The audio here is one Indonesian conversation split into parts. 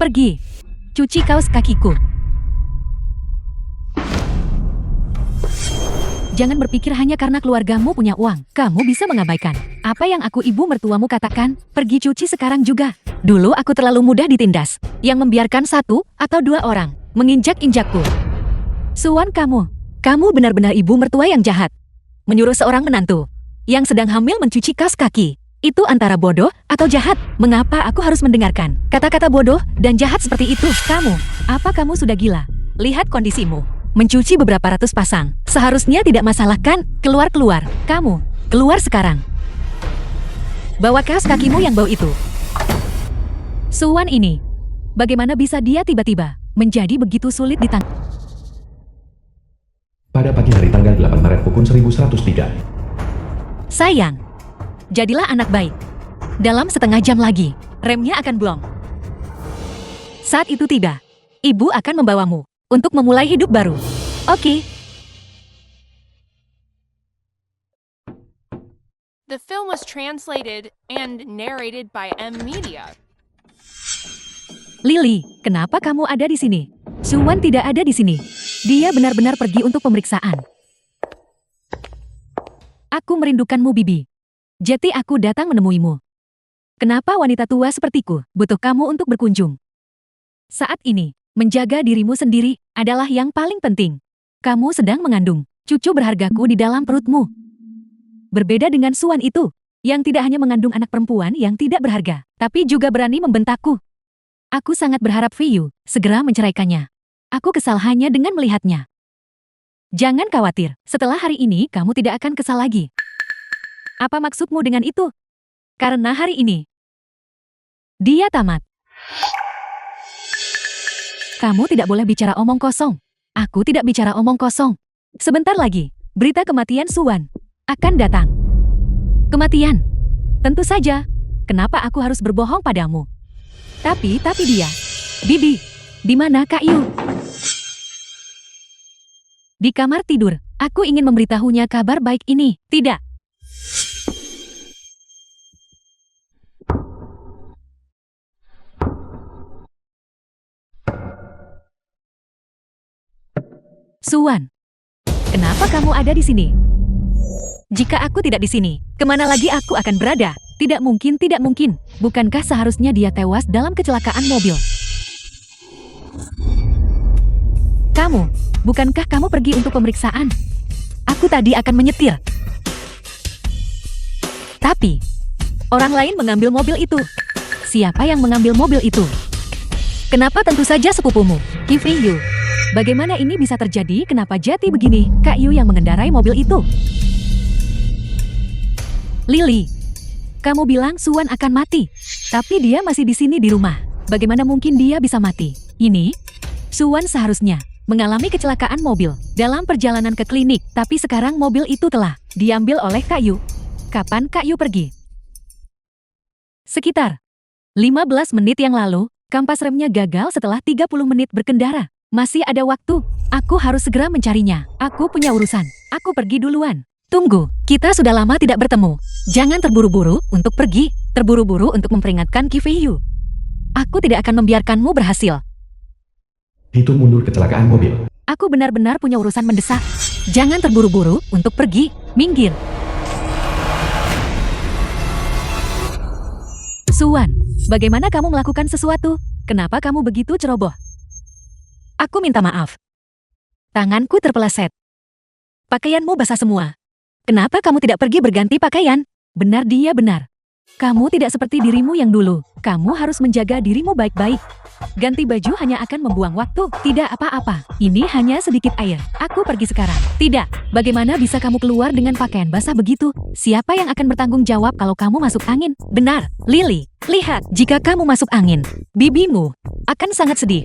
Pergi. Cuci kaos kakiku. Jangan berpikir hanya karena keluargamu punya uang, kamu bisa mengabaikan apa yang ibu mertuamu katakan. Pergi cuci sekarang juga. Dulu aku terlalu mudah ditindas, yang membiarkan 1 atau 2 orang menginjak-injakku. Suwan, kamu benar-benar ibu mertua yang jahat. Menyuruh seorang menantu yang sedang hamil mencuci kaos kaki. Itu antara bodoh atau jahat. Mengapa aku harus mendengarkan kata-kata bodoh dan jahat seperti itu? Apa kamu sudah gila? Lihat kondisimu. Mencuci beberapa ratus pasang. Seharusnya tidak masalah kan? Keluar. Kamu, keluar sekarang. Bawa kaos kakimu yang bau itu. Suwan ini, bagaimana bisa dia tiba-tiba menjadi begitu sulit ditangkap? Pada pagi hari tanggal 8 Maret pukul 1103. Sayang, jadilah anak baik. Dalam setengah jam lagi, remnya akan blong. Saat itu tiba, ibu akan membawamu untuk memulai hidup baru. Oke. The film was translated and narrated by M Media. Lily, kenapa kamu ada di sini? Suwan tidak ada di sini. Dia benar-benar pergi untuk pemeriksaan. Aku merindukanmu, Bibi. Jadi aku datang menemuimu. Kenapa wanita tua sepertiku butuh kamu untuk berkunjung? Saat ini, menjaga dirimu sendiri adalah yang paling penting. Kamu sedang mengandung cucu berhargaku di dalam perutmu. Berbeda dengan Suwan itu, yang tidak hanya mengandung anak perempuan yang tidak berharga, tapi juga berani membentakku. Aku sangat berharap Viyu segera menceraikannya. Aku kesal hanya dengan melihatnya. Jangan khawatir, setelah hari ini kamu tidak akan kesal lagi. Apa maksudmu dengan itu? Karena hari ini, dia tamat. Kamu tidak boleh bicara omong kosong. Aku tidak bicara omong kosong. Sebentar lagi, berita kematian Suwan akan datang. Kematian? Tentu saja. Kenapa aku harus berbohong padamu? Tapi dia. Bibi, di mana Kak Yu? Di kamar tidur. Aku ingin memberitahunya kabar baik ini. Tidak. Suwan, kenapa kamu ada di sini? Jika aku tidak di sini, kemana lagi aku akan berada? Tidak mungkin. Bukankah seharusnya dia tewas dalam kecelakaan mobil? Bukankah kamu pergi untuk pemeriksaan? Aku tadi akan menyetir. Tapi, orang lain mengambil mobil itu. Siapa yang mengambil mobil itu? Kenapa tentu saja sepupumu, Viyu? Bagaimana ini bisa terjadi? Kenapa jadi begini? Kak Yu yang mengendarai mobil itu. Lily, kamu bilang Suwan akan mati, tapi dia masih di sini di rumah. Bagaimana mungkin dia bisa mati? Ini, Suwan seharusnya mengalami kecelakaan mobil dalam perjalanan ke klinik, tapi sekarang mobil itu telah diambil oleh Kak Yu. Kapan Kak Yu pergi? Sekitar 15 menit yang lalu, kampas remnya gagal setelah 30 menit berkendara. Masih ada waktu. Aku harus segera mencarinya. Aku punya urusan. Aku pergi duluan. Tunggu, kita sudah lama tidak bertemu. Jangan terburu-buru untuk pergi. Terburu-buru untuk memperingatkan Ki Viyu. Aku tidak akan membiarkanmu berhasil. Hitung mundur kecelakaan mobil. Aku benar-benar punya urusan mendesak. Jangan terburu-buru untuk pergi. Minggir. Suwan, bagaimana kamu melakukan sesuatu? Kenapa kamu begitu ceroboh? Aku minta maaf. Tanganku terpeleset. Pakaianmu basah semua. Kenapa kamu tidak pergi berganti pakaian? Benar, dia benar. Kamu tidak seperti dirimu yang dulu. Kamu harus menjaga dirimu baik-baik. Ganti baju hanya akan membuang waktu. Tidak apa-apa. Ini hanya sedikit air. Aku pergi sekarang. Tidak. Bagaimana bisa kamu keluar dengan pakaian basah begitu? Siapa yang akan bertanggung jawab kalau kamu masuk angin? Benar, Lily. Lihat, jika kamu masuk angin, bibimu akan sangat sedih.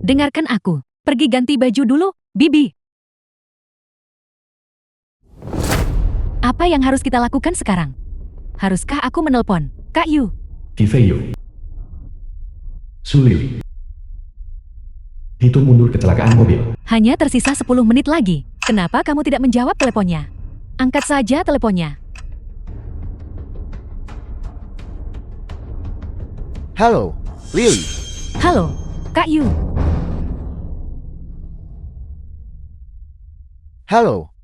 Dengarkan aku. Pergi ganti baju dulu, Bibi. Apa yang harus kita lakukan sekarang? Haruskah aku menelpon Kak Yu? Ki Viyu. Sulili. Hitung mundur kecelakaan mobil. Hanya tersisa 10 menit lagi. Kenapa kamu tidak menjawab teleponnya? Angkat saja teleponnya. Halo, Lily. Halo, Kak Yu. Halo.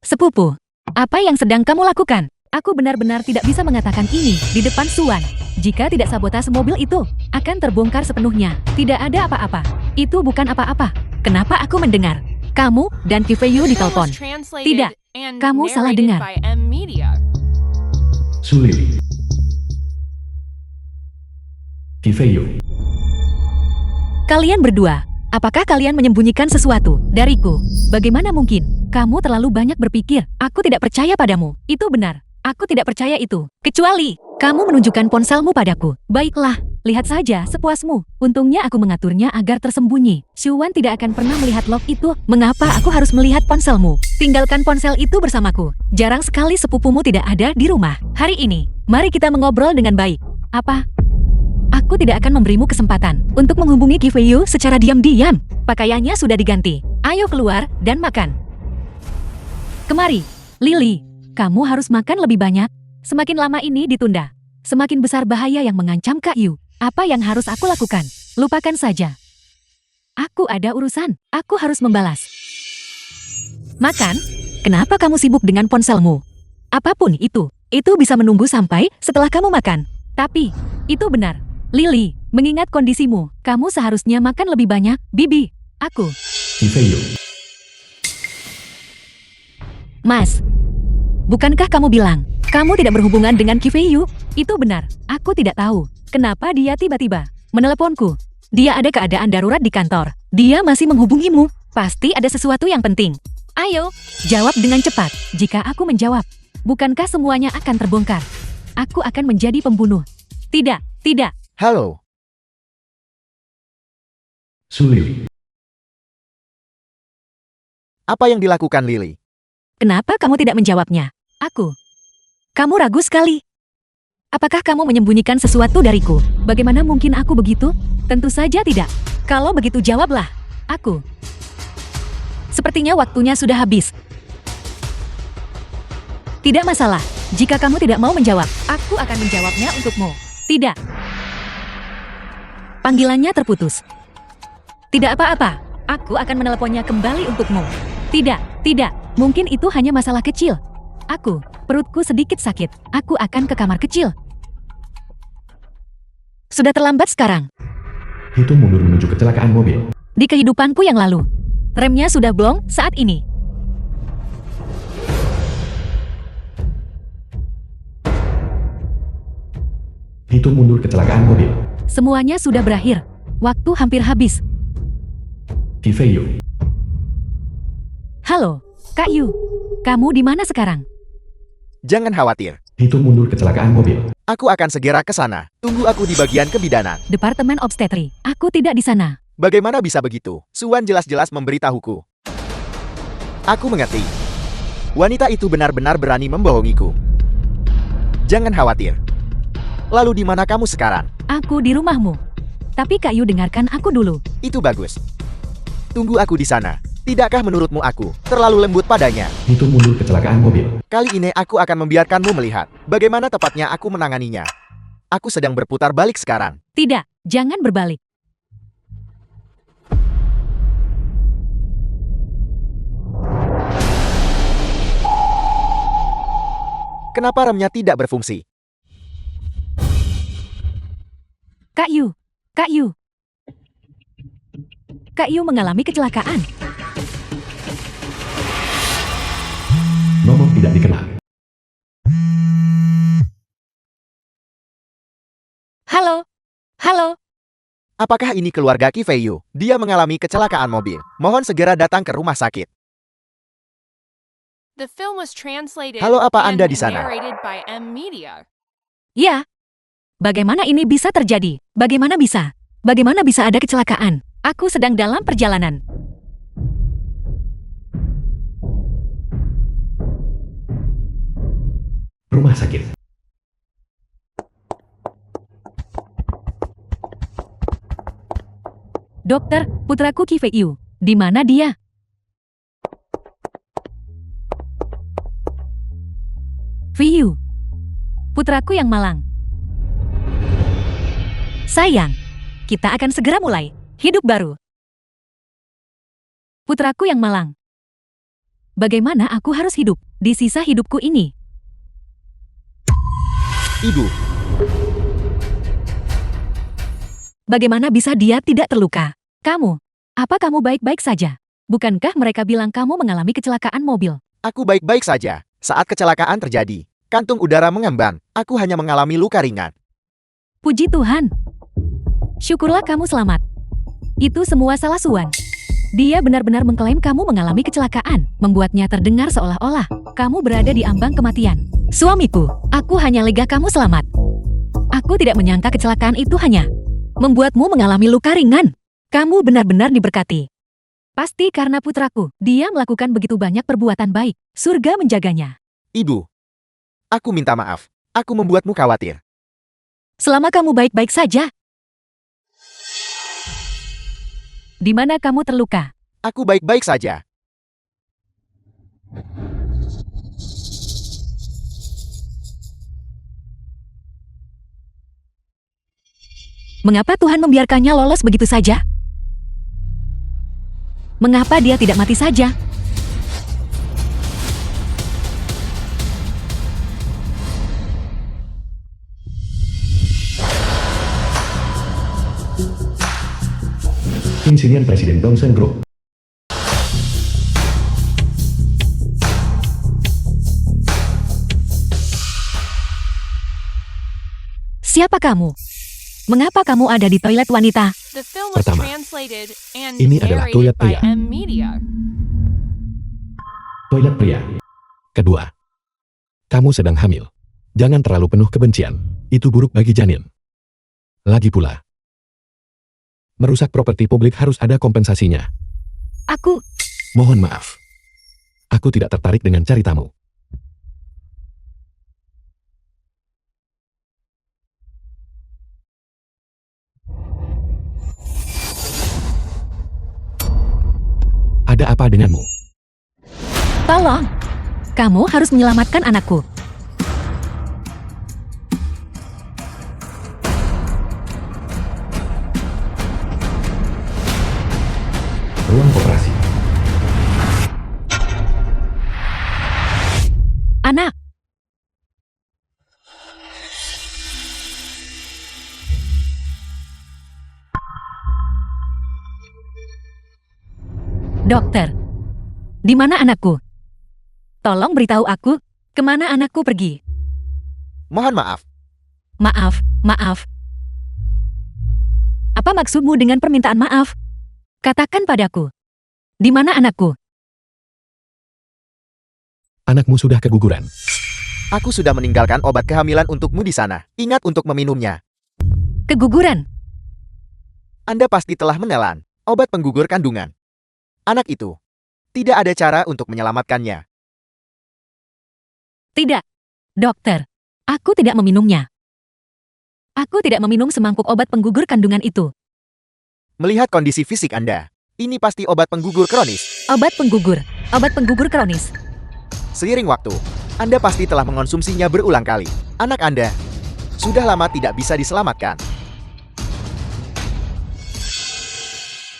Sepupu, apa yang sedang kamu lakukan? Aku benar-benar tidak bisa mengatakan ini di depan Suan. Jika tidak sabotase mobil itu, akan terbongkar sepenuhnya. Tidak ada apa-apa. Itu bukan apa-apa. Kenapa aku mendengar? Kamu dan Kifeyu The film ditelepon. was translated Tidak, and kamu salah narrated dengar. by M Media. Sulili. Kifeyu. Kalian berdua, apakah kalian menyembunyikan sesuatu dariku? Bagaimana mungkin? Kamu terlalu banyak berpikir. Aku tidak percaya padamu. Itu benar. Aku tidak percaya itu. Kecuali kamu menunjukkan ponselmu padaku. Baiklah, lihat saja sepuasmu. Untungnya aku mengaturnya agar tersembunyi. Shuan tidak akan pernah melihat log itu. Mengapa aku harus melihat ponselmu? Tinggalkan ponsel itu bersamaku. Jarang sekali sepupumu tidak ada di rumah. Hari ini, mari kita mengobrol dengan baik. Apa? Aku tidak akan memberimu kesempatan untuk menghubungi Kifeyu secara diam-diam. Pakaiannya sudah diganti. Ayo keluar dan makan. Kemari, Lily. Kamu harus makan lebih banyak. Semakin lama ini ditunda, semakin besar bahaya yang mengancam Kak Yu. Apa yang harus aku lakukan? Lupakan saja. Aku ada urusan. Aku harus membalas. Makan? Kenapa kamu sibuk dengan ponselmu? Apapun itu bisa menunggu sampai setelah kamu makan. Tapi, itu benar. Lily, mengingat kondisimu, kamu seharusnya makan lebih banyak. Bibi, aku. Kifeyu. Mas, bukankah kamu bilang, kamu tidak berhubungan dengan Kifeyu? Itu benar, aku tidak tahu. Kenapa dia tiba-tiba meneleponku? Dia ada keadaan darurat di kantor. Dia masih menghubungimu. Pasti ada sesuatu yang penting. Ayo, jawab dengan cepat. Jika aku menjawab, bukankah semuanya akan terbongkar? Aku akan menjadi pembunuh. Tidak, tidak. Halo. Sulili. Apa yang dilakukan Lily? Kenapa kamu tidak menjawabnya? Aku. Kamu ragu sekali. Apakah kamu menyembunyikan sesuatu dariku? Bagaimana mungkin aku begitu? Tentu saja tidak. Kalau begitu jawablah. Aku. Sepertinya waktunya sudah habis. Tidak masalah. Jika kamu tidak mau menjawab, aku akan menjawabnya untukmu. Tidak. Panggilannya terputus. Tidak apa-apa. Aku akan meneleponnya kembali untukmu. Tidak, tidak. Mungkin itu hanya masalah kecil. Aku, perutku sedikit sakit. Aku akan ke kamar kecil. Sudah terlambat sekarang. Hitung mundur menuju kecelakaan mobil. Di kehidupanku yang lalu, remnya sudah blong saat ini. Hitung mundur kecelakaan mobil. Semuanya sudah berakhir. Waktu hampir habis. Kifeyu. Halo, Kak Yu. Kamu di mana sekarang? Jangan khawatir. Hitung mundur kecelakaan mobil. Aku akan segera ke sana. Tunggu aku di bagian kebidanan. Departemen Obstetri. Aku tidak di sana. Bagaimana bisa begitu? Suan jelas-jelas memberitahuku. Aku mengerti. Wanita itu benar-benar berani membohongiku. Jangan khawatir. Lalu di mana kamu sekarang? Aku di rumahmu. Tapi Kak Yu dengarkan aku dulu. Itu bagus. Tunggu aku di sana. Tidakkah menurutmu aku terlalu lembut padanya? Hitung mundur kecelakaan mobil. Kali ini aku akan membiarkanmu melihat bagaimana tepatnya aku menanganinya. Aku sedang berputar balik sekarang. Tidak, jangan berbalik. Kenapa remnya tidak berfungsi? Kak Yu, Kak Yu. Kak Yu mengalami kecelakaan. Nomor tidak dikenal. Halo, halo. Apakah ini keluarga Kifeyu? Dia mengalami kecelakaan mobil. Mohon segera datang ke rumah sakit. The film was translated Halo, apa and Anda di sana? narrated by M Media. Ya. Bagaimana ini bisa terjadi? Bagaimana bisa? Bagaimana bisa ada kecelakaan? Aku sedang dalam perjalanan. Rumah sakit. Dokter, putraku Kifeyu. Di mana dia? Fiyu. Putraku yang malang. Sayang, kita akan segera mulai hidup baru. Putraku yang malang. Bagaimana aku harus hidup di sisa hidupku ini? Ibu, Bagaimana bisa dia tidak terluka? Kamu, apa kamu baik-baik saja? Bukankah mereka bilang kamu mengalami kecelakaan mobil? aku baik-baik saja. Saat kecelakaan terjadi, kantung udara mengembang. Aku hanya mengalami luka ringan. Puji Tuhan. Syukurlah kamu selamat. Itu semua salah Suan. Dia benar-benar mengklaim kamu mengalami kecelakaan, membuatnya terdengar seolah-olah kamu berada di ambang kematian. Suamiku, aku hanya lega kamu selamat. Aku tidak menyangka kecelakaan itu hanya membuatmu mengalami luka ringan. Kamu benar-benar diberkati. Pasti karena putraku, dia melakukan begitu banyak perbuatan baik. Surga menjaganya. Ibu, aku minta maaf. Aku membuatmu khawatir. Selama kamu baik-baik saja. Di mana kamu terluka? Aku baik-baik saja. Mengapa Tuhan membiarkannya lolos begitu saja? Mengapa dia tidak mati saja? Insinian Presiden Dongsen Group. Siapa kamu? Mengapa kamu ada di toilet wanita? The film was Pertama, translated and ini adalah narrated toilet by pria. M Media. Toilet pria. Kedua, kamu sedang hamil. Jangan terlalu penuh kebencian. Itu buruk bagi janin. Lagi pula, merusak properti publik harus ada kompensasinya. Aku, Mohon maaf. Aku tidak tertarik dengan ceritamu. Ada apa denganmu? tolong. Kamu harus menyelamatkan anakku. Ruang operasi. Anak. Dokter, di mana anakku? Tolong beritahu aku, kemana anakku pergi? Mohon maaf. Maaf. Apa maksudmu dengan permintaan maaf? Katakan padaku. Di mana anakku? Anakmu sudah keguguran. Aku sudah meninggalkan obat kehamilan untukmu di sana. Ingat untuk meminumnya. Keguguran. Anda pasti telah menelan obat penggugur kandungan. Anak itu tidak ada cara untuk menyelamatkannya. Tidak. Dokter, aku tidak meminumnya. Aku tidak meminum semangkuk obat penggugur kandungan itu. Melihat kondisi fisik Anda, ini pasti obat penggugur kronis. Obat penggugur kronis. Seiring waktu, Anda pasti telah mengonsumsinya berulang kali. Anak Anda sudah lama tidak bisa diselamatkan.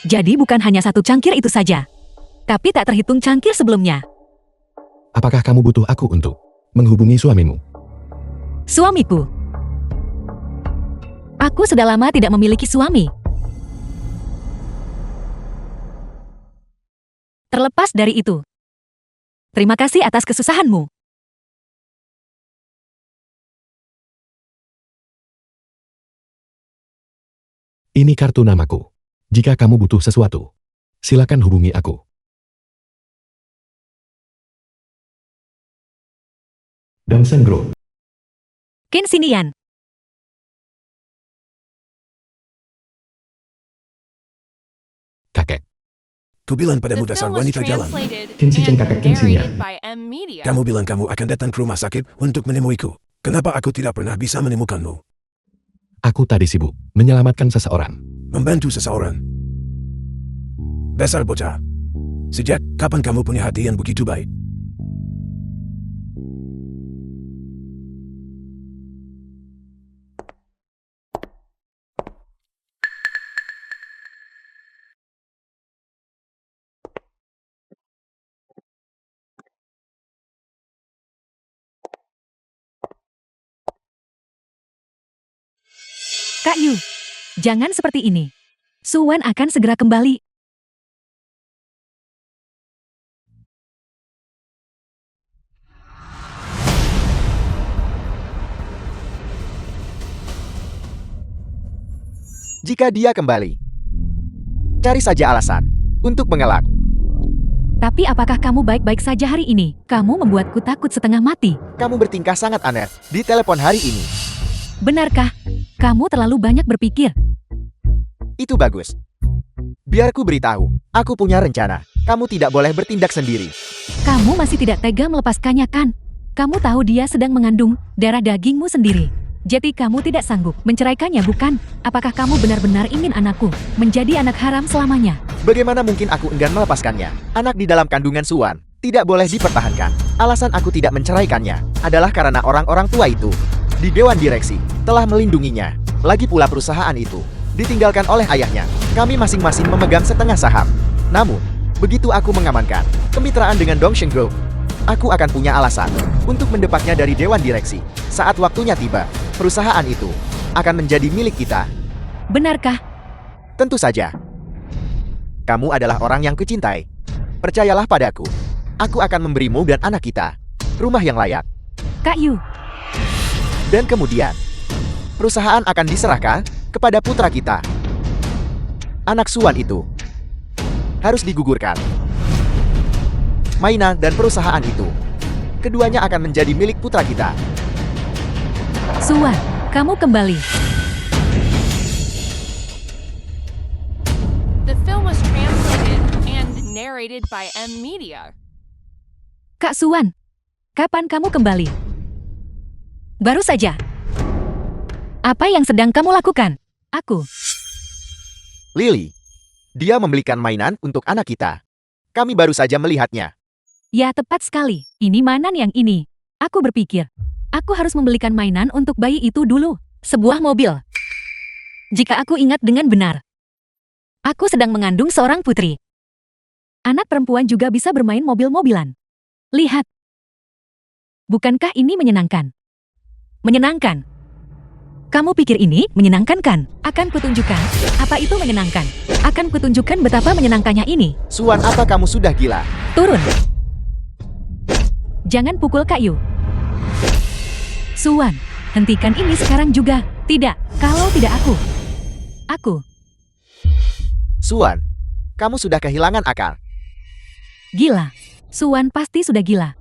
Jadi bukan hanya satu cangkir itu saja. Tapi tak terhitung cangkir sebelumnya. Apakah kamu butuh aku untuk menghubungi suamimu? Suamiku. Aku sudah lama tidak memiliki suami. Terlepas dari itu, terima kasih atas kesusahanmu. Ini kartu namaku. Jika kamu butuh sesuatu, silakan hubungi aku. Dongsen Group. Kinsinian. Kakek, Kubilang The padamu dasar film was wanita jalan. translated Kinsi and kakak Kinsinya. narrated by M Media. Kamu bilang kamu akan datang ke rumah sakit untuk menemuiku. Kenapa aku tidak pernah bisa menemukanmu? aku tadi sibuk menyelamatkan seseorang. Membantu seseorang. Besar bocah. Sejak kapan kamu punya hati yang begitu baik? Kak Yu, jangan seperti ini. Suwan akan segera kembali. Jika dia kembali, cari saja alasan untuk mengelak. Tapi apakah kamu baik-baik saja hari ini? Kamu membuatku takut setengah mati. Kamu bertingkah sangat aneh di telepon hari ini. Benarkah? Kamu terlalu banyak berpikir. Itu bagus. Biar ku beritahu, aku punya rencana. Kamu tidak boleh bertindak sendiri. Kamu masih tidak tega melepaskannya kan? Kamu tahu dia sedang mengandung darah dagingmu sendiri. Jadi kamu tidak sanggup menceraikannya, bukan? Apakah kamu benar-benar ingin anakku menjadi anak haram selamanya? Bagaimana mungkin aku enggan melepaskannya? Anak di dalam kandungan Suwan tidak boleh dipertahankan. Alasan aku tidak menceraikannya adalah karena orang-orang tua itu di Dewan Direksi telah melindunginya. Lagi pula perusahaan itu ditinggalkan oleh ayahnya. Kami masing-masing memegang setengah saham. Namun, begitu aku mengamankan kemitraan dengan Dongsheng Group, aku akan punya alasan untuk mendepaknya dari Dewan Direksi. Saat waktunya tiba, perusahaan itu akan menjadi milik kita. Benarkah? Tentu saja. Kamu adalah orang yang kucintai. Percayalah padaku. Aku akan memberimu dan anak kita rumah yang layak. Kak Yu, Dan kemudian, perusahaan akan diserahkan kepada putra kita. Anak Suwan itu harus digugurkan. Mainan dan perusahaan itu, keduanya akan menjadi milik putra kita. Suwan, kamu kembali. The film was translated and narrated by M Media. Kak Suwan, kapan kamu kembali? Baru saja. Apa yang sedang kamu lakukan? Aku. Lily, dia membelikan mainan untuk anak kita. Kami baru saja melihatnya. Ya, tepat sekali. Ini mainan yang ini. Aku berpikir, aku harus membelikan mainan untuk bayi itu dulu. Sebuah mobil. Jika aku ingat dengan benar, aku sedang mengandung seorang putri. Anak perempuan juga bisa bermain mobil-mobilan. Lihat. Bukankah ini menyenangkan? Menyenangkan. Kamu pikir ini menyenangkan kan? Akan kutunjukkan apa itu menyenangkan. Akan kutunjukkan betapa menyenangkannya ini. Suwan, apa kamu sudah gila? Turun. Jangan pukul Kak Yu. Suwan, hentikan ini sekarang juga. Tidak, kalau tidak aku. Suwan, kamu sudah kehilangan akal. Gila. Suwan pasti sudah gila.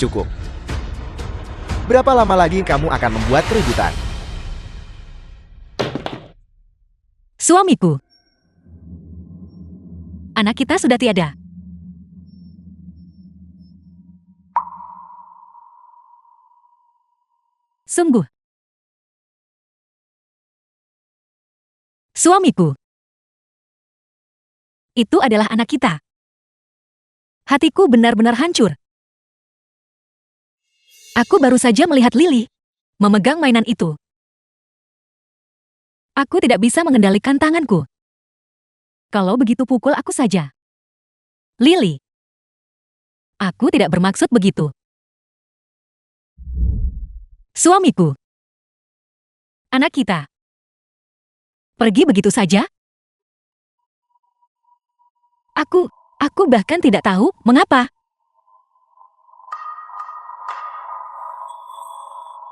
Cukup. Berapa lama lagi kamu akan membuat keributan? Suamiku. Anak kita sudah tiada. Sungguh. Suamiku. Itu adalah anak kita. Hatiku benar-benar hancur. Aku baru saja melihat Lily memegang mainan itu. Aku tidak bisa mengendalikan tanganku. Kalau begitu pukul aku saja. Lily. Aku tidak bermaksud begitu. Suamiku. Anak kita. Pergi begitu saja? Aku bahkan tidak tahu mengapa.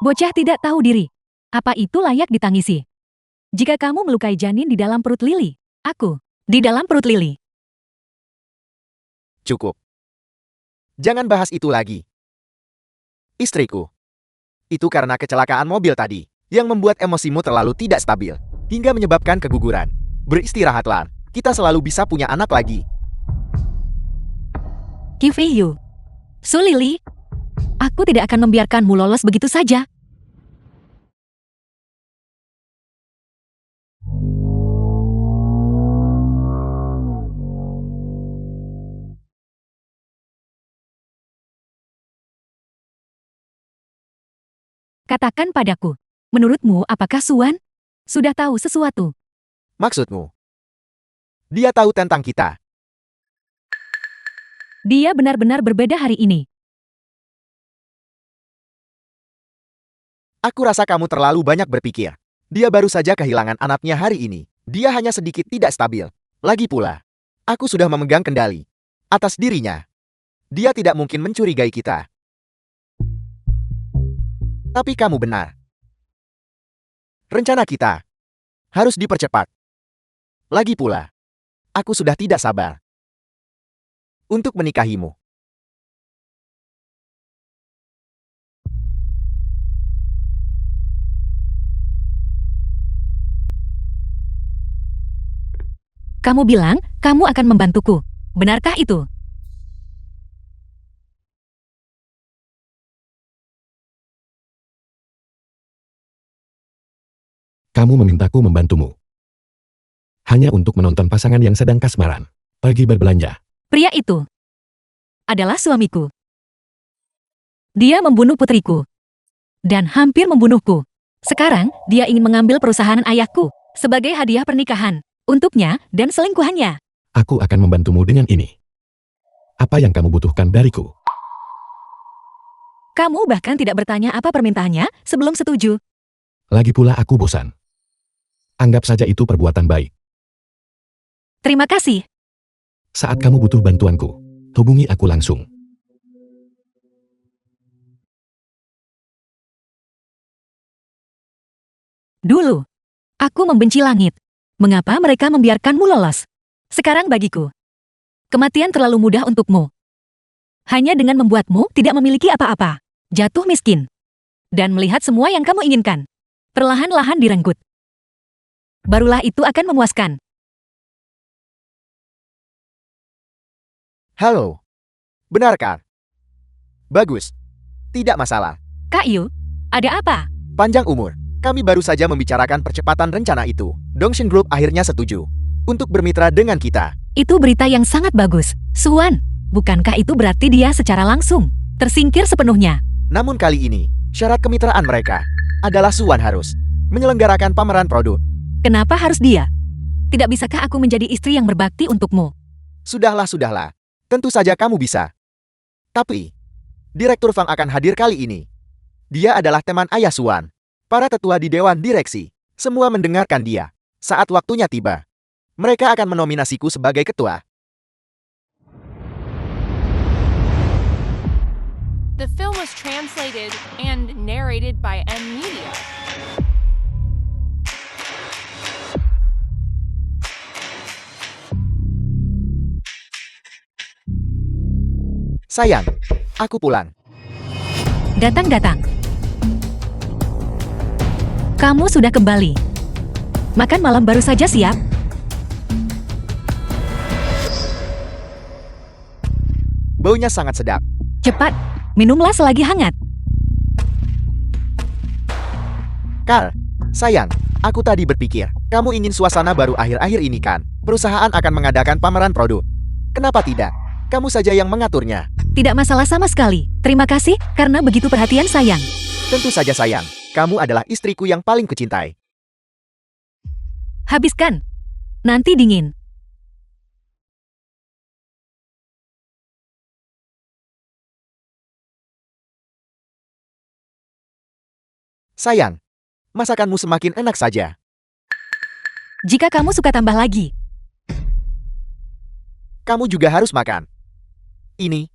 Bocah tidak tahu diri. Apa itu layak ditangisi? Jika kamu melukai janin di dalam perut Lily, aku di dalam perut Lily. Cukup. Jangan bahas itu lagi. Istriku. Itu karena kecelakaan mobil tadi yang membuat emosimu terlalu tidak stabil hingga menyebabkan keguguran. Beristirahatlah. Kita selalu bisa punya anak lagi. Qifu. Su Lily, aku tidak akan membiarkanmu lolos begitu saja. Katakan padaku, menurutmu apakah Suwan sudah tahu sesuatu? Maksudmu? Dia tahu tentang kita. Dia benar-benar berbeda hari ini. Aku rasa kamu terlalu banyak berpikir. Dia baru saja kehilangan anaknya hari ini. Dia hanya sedikit tidak stabil. Lagi pula, aku sudah memegang kendali atas dirinya. Dia tidak mungkin mencurigai kita. Tapi kamu benar. Rencana kita harus dipercepat. Lagi pula, aku sudah tidak sabar untuk menikahimu. Kamu bilang kamu akan membantuku. Benarkah itu? Kamu memintaku membantumu. Hanya untuk menonton pasangan yang sedang kasmaran. Pergi berbelanja. Pria itu adalah suamiku. Dia membunuh putriku dan hampir membunuhku. Sekarang, dia ingin mengambil perusahaan ayahku sebagai hadiah pernikahan untuknya dan selingkuhannya. Aku akan membantumu dengan ini. Apa yang kamu butuhkan dariku? Kamu bahkan tidak bertanya apa permintaannya sebelum setuju. Lagi pula aku bosan. Anggap saja itu perbuatan baik. Terima kasih. Saat kamu butuh bantuanku, hubungi aku langsung. Dulu, aku membenci langit. Mengapa mereka membiarkanmu lolos? Sekarang bagiku, kematian terlalu mudah untukmu. Hanya dengan membuatmu tidak memiliki apa-apa, jatuh miskin, dan melihat semua yang kamu inginkan perlahan-lahan direnggut. Barulah itu akan memuaskan. Halo. Benarkah? Bagus. Tidak masalah. Kak Yu, ada apa? Panjang umur. Kami baru saja membicarakan percepatan rencana itu. Dongshin Group akhirnya setuju untuk bermitra dengan kita. Itu berita yang sangat bagus. Suan, bukankah itu berarti dia secara langsung tersingkir sepenuhnya? Namun kali ini, syarat kemitraan mereka adalah Suan harus menyelenggarakan pameran produk. Kenapa harus dia? Tidak bisakah aku menjadi istri yang berbakti untukmu? Sudahlah, sudahlah. Tentu saja kamu bisa. Tapi, Direktur Fang akan hadir kali ini. Dia adalah teman ayah Suan. Para tetua di Dewan Direksi, semua mendengarkan dia. Saat waktunya tiba, mereka akan menominasiku sebagai ketua. The film was translated and narrated by M Media. Sayang, aku pulang. Datang-datang. Kamu sudah kembali. Makan malam baru saja siap. Baunya sangat sedap. Cepat, minumlah selagi hangat. Carl, sayang, aku tadi berpikir, kamu ingin suasana baru akhir-akhir ini kan? Perusahaan akan mengadakan pameran produk. Kenapa tidak? Kamu saja yang mengaturnya. Tidak masalah sama sekali. Terima kasih karena begitu perhatian sayang. Tentu saja sayang, kamu adalah istriku yang paling kucintai. Habiskan. Nanti dingin. Sayang, masakanmu semakin enak saja. Jika kamu suka tambah lagi. Kamu juga harus makan. Ini.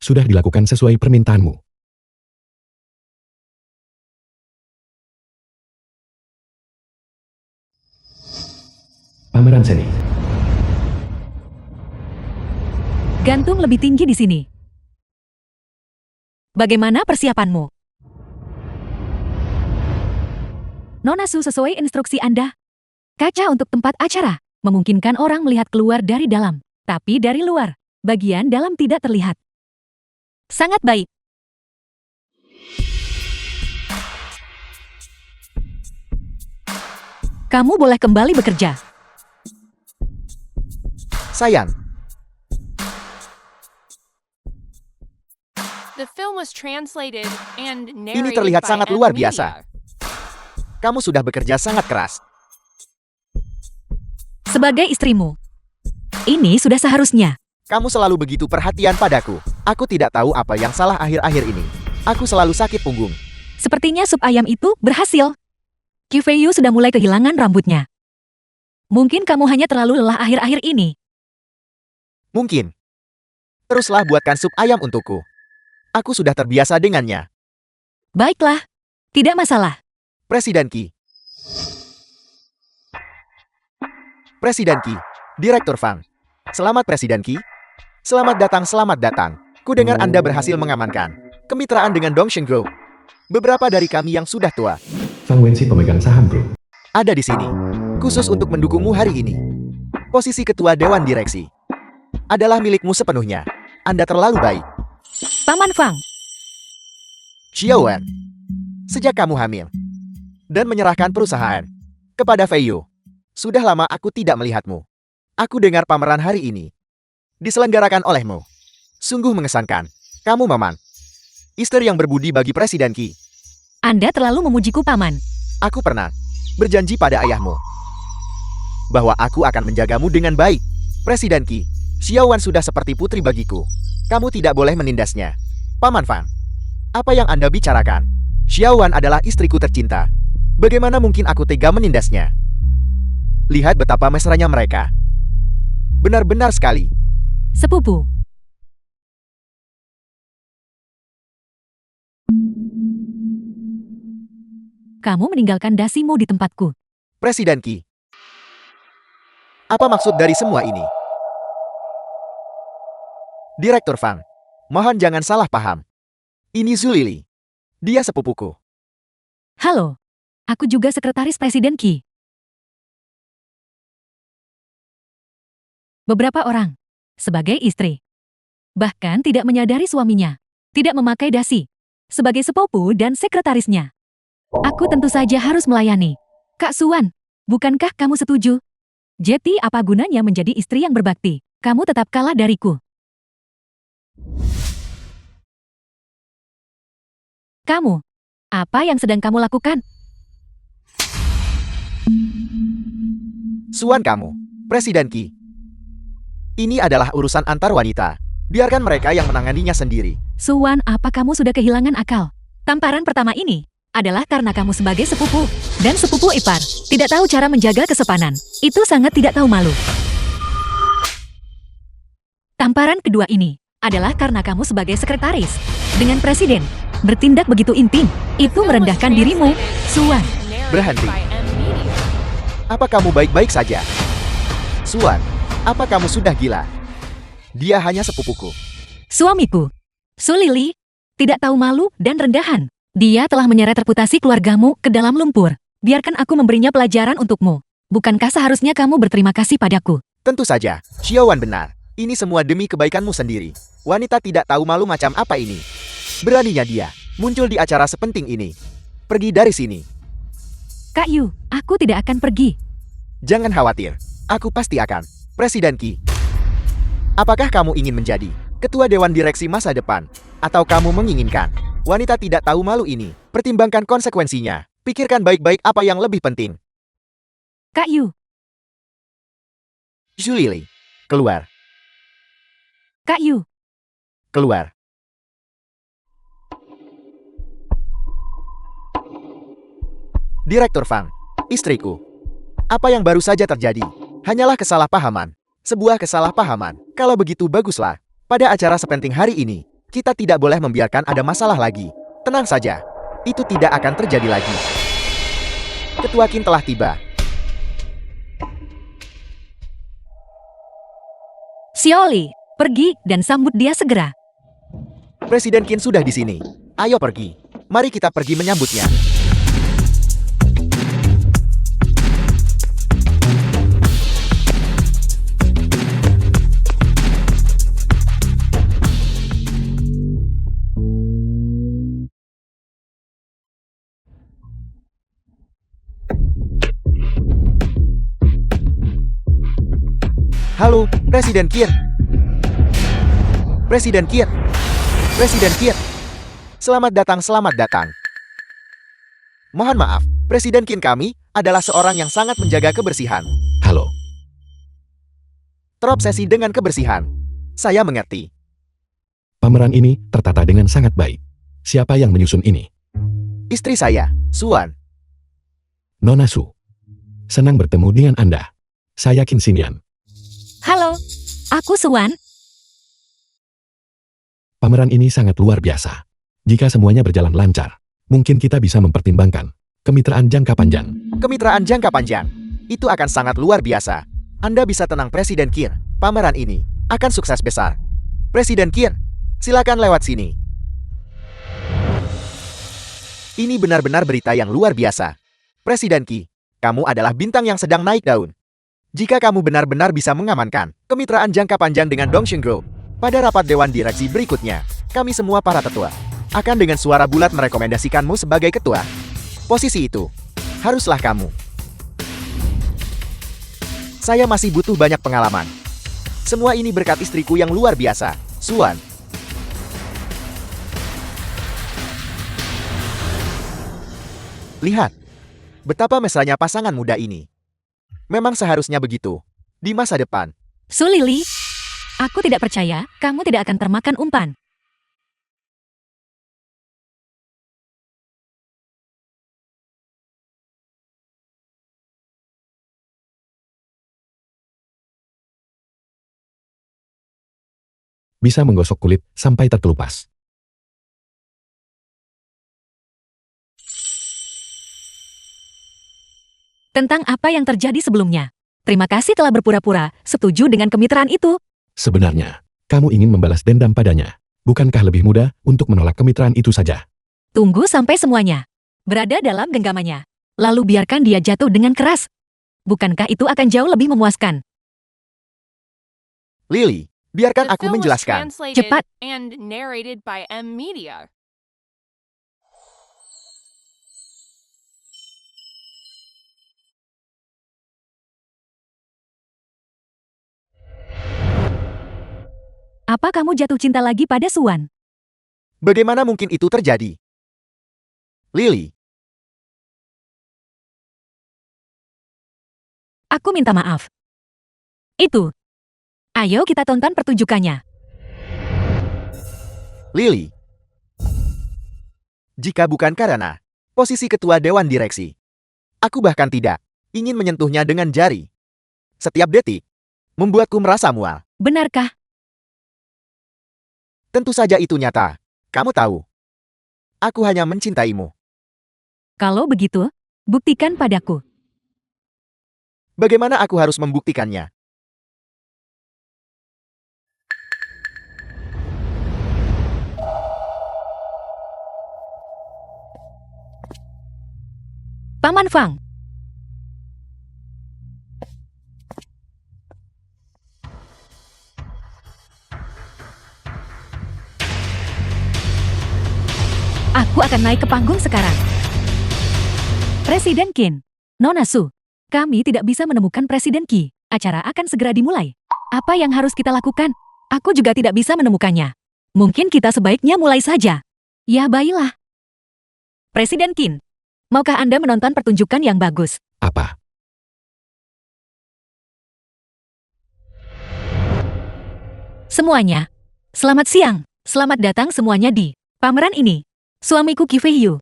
Sudah dilakukan sesuai permintaanmu. Pameran seni. Gantung lebih tinggi di sini. Bagaimana persiapanmu? Nona Su, sesuai instruksi Anda. Kaca untuk tempat acara memungkinkan orang melihat keluar dari dalam, tapi dari luar, bagian dalam tidak terlihat. Sangat baik. Kamu boleh kembali bekerja. Sayang, The film was translated and ini narrated terlihat by sangat M luar Media. biasa. Kamu sudah bekerja sangat keras. Sebagai istrimu, ini sudah seharusnya. Kamu selalu begitu perhatian padaku. Aku tidak tahu apa yang salah akhir-akhir ini. Aku selalu sakit punggung. Sepertinya sup ayam itu berhasil. Kifeyu sudah mulai kehilangan rambutnya. Mungkin kamu hanya terlalu lelah akhir-akhir ini. Mungkin. Teruslah buatkan sup ayam untukku. Aku sudah terbiasa dengannya. Baiklah, tidak masalah. Presiden Qi. Presiden Qi. Direktur Fang. Selamat Presiden Qi. Selamat datang, selamat datang. Kudengar Anda berhasil mengamankan kemitraan dengan Dongsheng Group. Beberapa dari kami yang sudah tua Fang Wenxi pemegang saham grup. ada di sini, khusus untuk mendukungmu hari ini. Posisi ketua Dewan Direksi adalah milikmu sepenuhnya. Anda terlalu baik. Paman Fang, Xiao Wan, sejak kamu hamil dan menyerahkan perusahaan kepada Fei Yu, sudah lama aku tidak melihatmu. Aku dengar pameran hari ini diselenggarakan olehmu. Sungguh mengesankan. Kamu Maman, istri yang berbudi bagi Presiden Qi. Anda terlalu memujiku, Paman. Aku pernah berjanji pada ayahmu bahwa aku akan menjagamu dengan baik. Presiden Qi, Xiao Wan sudah seperti putri bagiku. Kamu tidak boleh menindasnya. Paman Fang, apa yang Anda bicarakan? Xiao Wan adalah istriku tercinta. Bagaimana mungkin aku tega menindasnya? Lihat betapa mesranya mereka. Benar-benar sekali. Sepupu. Kamu meninggalkan dasimu di tempatku. Presiden Qi, apa maksud dari semua ini? Direktur Fang, mohon jangan salah paham. Ini Zhu Lili. Dia sepupuku. Halo, aku juga sekretaris Presiden Qi. Beberapa orang, sebagai istri, bahkan tidak menyadari suaminya, tidak memakai dasi, sebagai sepupu dan sekretarisnya. Aku tentu saja harus melayani. Kak Suwan, bukankah kamu setuju? Jadi apa gunanya menjadi istri yang berbakti? Kamu tetap kalah dariku. Kamu, apa yang sedang kamu lakukan? Suan kamu, Presiden Qi. Ini adalah urusan antar wanita. Biarkan mereka yang menanganinya sendiri. Suwan, apa kamu sudah kehilangan akal? Tamparan pertama ini adalah karena kamu sebagai sepupu dan sepupu ipar tidak tahu cara menjaga kesopanan. Itu sangat tidak tahu malu. Tamparan kedua ini adalah karena kamu sebagai sekretaris dengan presiden bertindak begitu intim. Itu merendahkan dirimu, Suwan. Berhenti. Apa kamu baik-baik saja? Suan, apa kamu sudah gila? Dia hanya sepupuku. Suamiku, Su Lili, tidak tahu malu dan rendahan. Dia telah menyeret reputasi keluargamu ke dalam lumpur. Biarkan aku memberinya pelajaran untukmu. Bukankah seharusnya kamu berterima kasih padaku? Tentu saja, Xiao Wan benar. Ini semua demi kebaikanmu sendiri. Wanita tidak tahu malu macam apa ini. Beraninya dia muncul di acara sepenting ini. Pergi dari sini. Kak Yu, aku tidak akan pergi. Jangan khawatir, aku pasti akan. Presiden Qi, apakah kamu ingin menjadi ketua dewan direksi masa depan? Atau kamu menginginkan wanita tidak tahu malu ini? Pertimbangkan konsekuensinya. Pikirkan baik-baik apa yang lebih penting. Kak Yu, Zhu Lili, keluar, Kak Yu. keluar. Direktur Fang, istriku. Apa yang baru saja terjadi? Hanyalah kesalahpahaman. Sebuah kesalahpahaman. Kalau begitu baguslah. Pada acara sepenting hari ini, kita tidak boleh membiarkan ada masalah lagi. Tenang saja. Itu tidak akan terjadi lagi. Ketua Qin telah tiba. Xiaoli, pergi dan sambut dia segera. Presiden Qin sudah di sini. Ayo pergi. Mari kita pergi menyambutnya. Halo, Presiden Qin. Presiden Qin. Presiden Qin. Selamat datang, selamat datang. Mohon maaf, Presiden Qin kami adalah seorang yang sangat menjaga kebersihan. Halo, Terobsesi dengan kebersihan. Saya mengerti. pameran ini tertata dengan sangat baik. Siapa yang menyusun ini? Istri saya, Suan. Nona Su. Senang bertemu dengan Anda. Saya Qin Xinyan. Halo, aku Suan. Pameran ini sangat luar biasa. Jika semuanya berjalan lancar, mungkin kita bisa mempertimbangkan kemitraan jangka panjang. Kemitraan jangka panjang. Itu akan sangat luar biasa. Anda bisa tenang Presiden Qin. Pameran ini akan sukses besar. Presiden Qin, silakan lewat sini. Ini benar-benar berita yang luar biasa. Presiden Qi, kamu adalah bintang yang sedang naik daun. Jika kamu benar-benar bisa mengamankan kemitraan jangka panjang dengan Dongxing Group, pada rapat Dewan Direksi berikutnya, kami semua para tetua akan dengan suara bulat merekomendasikanmu sebagai ketua. Posisi itu haruslah kamu. Saya masih butuh banyak pengalaman. Semua ini berkat istriku yang luar biasa, Suan. Lihat, betapa mesranya pasangan muda ini. Memang seharusnya begitu. Di masa depan, Su Lili, aku tidak percaya kamu tidak akan termakan umpan. Bisa menggosok kulit sampai terkelupas. Tentang apa yang terjadi sebelumnya. Terima kasih telah berpura-pura setuju dengan kemitraan itu. Sebenarnya, kamu ingin membalas dendam padanya. Bukankah lebih mudah untuk menolak kemitraan itu saja? Tunggu sampai semuanya berada dalam genggamannya. Lalu biarkan dia jatuh dengan keras. Bukankah itu akan jauh lebih memuaskan? Lily, biarkan The aku film was menjelaskan. translated Cepat. and narrated by M Media. Apa kamu jatuh cinta lagi pada Suan? Bagaimana mungkin itu terjadi? Lily, Aku minta maaf. Itu. Ayo kita tonton pertunjukannya. Lily. Jika bukan karena posisi ketua Dewan Direksi, aku bahkan tidak ingin menyentuhnya dengan jari. Setiap detik membuatku merasa mual. Benarkah? Tentu saja itu nyata. Kamu tahu, aku hanya mencintaimu. Kalau begitu, buktikan padaku. Bagaimana aku harus membuktikannya? Paman Fang. Aku akan naik ke panggung sekarang. Presiden Qin, Nona Su, kami tidak bisa menemukan Presiden Qi. Acara akan segera dimulai. Apa yang harus kita lakukan? Aku juga tidak bisa menemukannya. Mungkin kita sebaiknya mulai saja. Ya baiklah. Presiden Qin, maukah Anda menonton pertunjukan yang bagus? Apa? Semuanya. Selamat siang. Selamat datang semuanya di pameran ini. Suamiku Qi Feiyu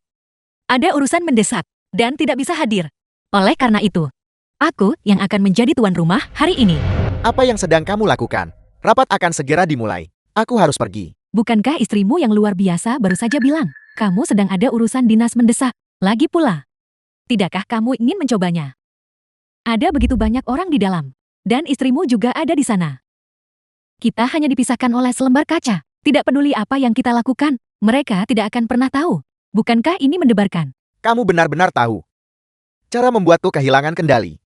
ada urusan mendesak dan tidak bisa hadir. Oleh karena itu, aku yang akan menjadi tuan rumah hari ini. Apa yang sedang kamu lakukan? Rapat akan segera dimulai. Aku harus pergi. Bukankah istrimu yang luar biasa baru saja bilang, kamu sedang ada urusan dinas mendesak? Lagi pula, tidakkah kamu ingin mencobanya? Ada begitu banyak orang di dalam, dan istrimu juga ada di sana. Kita hanya dipisahkan oleh selembar kaca. Tidak peduli apa yang kita lakukan, mereka tidak akan pernah tahu. Bukankah ini mendebarkan? Kamu benar-benar tahu cara membuatku kehilangan kendali.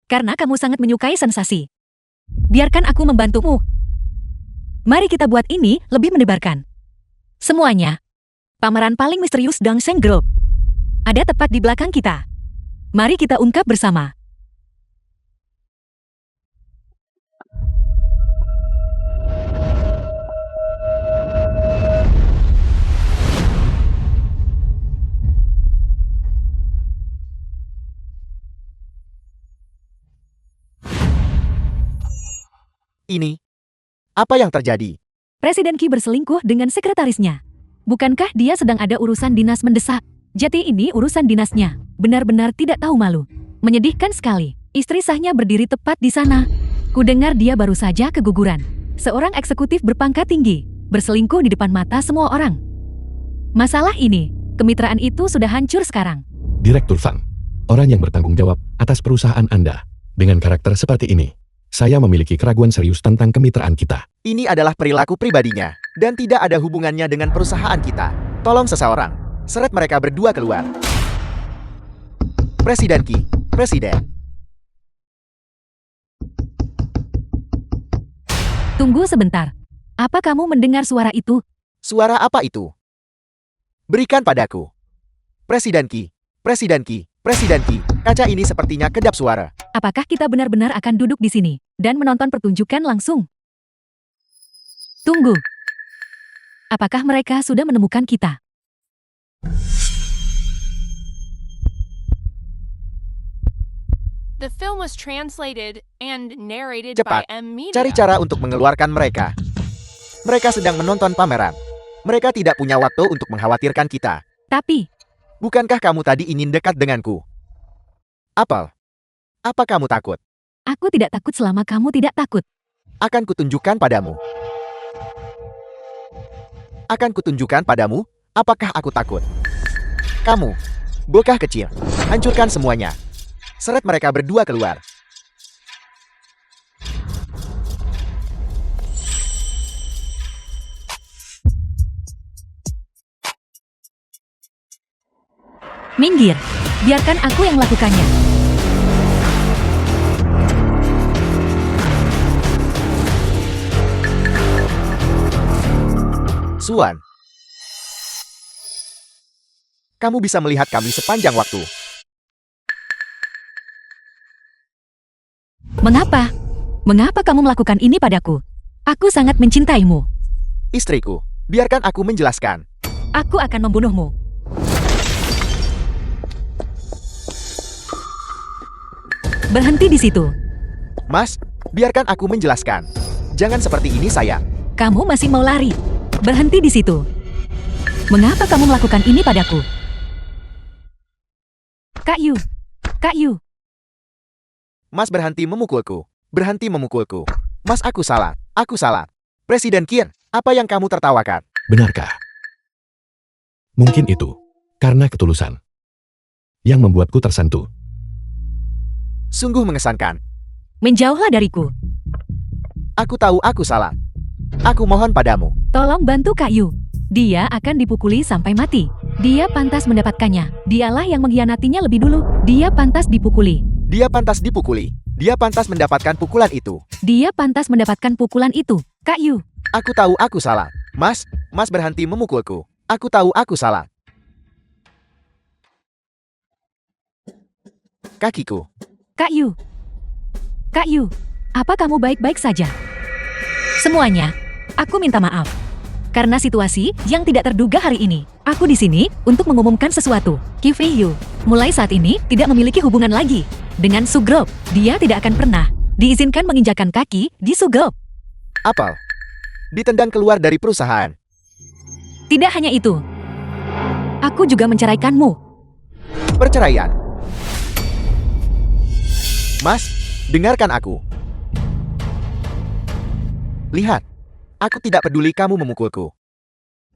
Karena kamu sangat menyukai sensasi. Biarkan aku membantumu. Mari kita buat ini lebih mendebarkan. Semuanya. Pameran paling misterius Dongxing Group ada tepat di belakang kita. Mari kita ungkap bersama. ini? Apa yang terjadi? Presiden Qi berselingkuh dengan sekretarisnya. Bukankah dia sedang ada urusan dinas mendesak? Jadi ini urusan dinasnya. Benar-benar tidak tahu malu. Menyedihkan sekali. Istri sahnya berdiri tepat di sana. Kudengar dia baru saja keguguran. Seorang eksekutif berpangkat tinggi, berselingkuh di depan mata semua orang. Masalah ini, kemitraan itu sudah hancur sekarang. Direktur Fang, orang yang bertanggung jawab atas perusahaan Anda. Dengan karakter seperti ini, saya memiliki keraguan serius tentang kemitraan kita. Ini adalah perilaku pribadinya, dan tidak ada hubungannya dengan perusahaan kita. Tolong seseorang, seret mereka berdua keluar. Presiden Qi, Presiden. Tunggu sebentar. Apa kamu mendengar suara itu? Suara apa itu? Berikan padaku. Presiden Qi, Presiden Qi, Presiden Qi. Kaca ini sepertinya kedap suara. Apakah kita benar-benar akan duduk di sini dan menonton pertunjukan langsung? Tunggu. Apakah mereka sudah menemukan kita? The film was translated and narrated Cepat, by M Media. cari cara untuk mengeluarkan mereka. Mereka sedang menonton pameran. Mereka tidak punya waktu untuk mengkhawatirkan kita. Tapi, Bukankah kamu tadi ingin dekat denganku? Apel, apa kamu takut? aku tidak takut selama kamu tidak takut. Akan kutunjukkan padamu. Akan kutunjukkan padamu, apakah aku takut. Kamu, bocah kecil, hancurkan semuanya. Seret mereka berdua keluar. Minggir, biarkan aku yang melakukannya. Suan, kamu bisa melihat kami sepanjang waktu. Mengapa? Mengapa kamu melakukan ini padaku? Aku sangat mencintaimu. Istriku, biarkan aku menjelaskan. Aku akan membunuhmu. Berhenti di situ. Mas, biarkan aku menjelaskan. Jangan seperti ini, sayang. Kamu masih mau lari. Berhenti di situ. Mengapa kamu melakukan ini padaku? Kak Yu. Kak Yu. Mas berhenti memukulku. Berhenti memukulku. Mas, aku salah. Aku salah. Presiden Qin, apa yang kamu tertawakan? Benarkah? Mungkin itu karena ketulusan yang membuatku tersentuh. Sungguh mengesankan. Menjauhlah dariku. Aku tahu aku salah. Aku mohon padamu. Tolong bantu Kak Yu. Dia akan dipukuli sampai mati. Dia pantas mendapatkannya. Dialah yang mengkhianatinya lebih dulu. Dia pantas dipukuli. Dia pantas dipukuli. Dia pantas mendapatkan pukulan itu. Dia pantas mendapatkan pukulan itu. Kak Yu. Aku tahu aku salah. Mas berhenti memukulku. Aku tahu aku salah. Kakiku. Kak Yu. Kak Yu. Apa kamu baik-baik saja? Semuanya, aku minta maaf. Karena situasi yang tidak terduga hari ini. Aku di sini untuk mengumumkan sesuatu. Qi Fei Yu, mulai saat ini tidak memiliki hubungan lagi dengan Su Group. Dia tidak akan pernah diizinkan menginjakan kaki di Su Group. Apel, ditendang keluar dari perusahaan. Tidak hanya itu. Aku juga menceraikanmu. Perceraian. Mas, dengarkan aku. Lihat, aku tidak peduli kamu memukulku.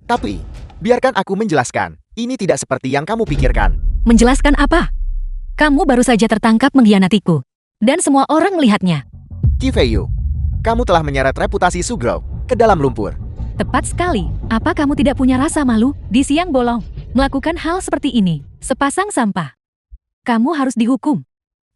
Tapi, biarkan aku menjelaskan. Ini tidak seperti yang kamu pikirkan. Menjelaskan apa? Kamu baru saja tertangkap mengkhianatiku. Dan semua orang melihatnya. Qi Fei Yu, kamu telah menyeret reputasi Su Group ke dalam lumpur. Tepat sekali. Apa kamu tidak punya rasa malu di siang bolong melakukan hal seperti ini? Sepasang sampah. Kamu harus dihukum.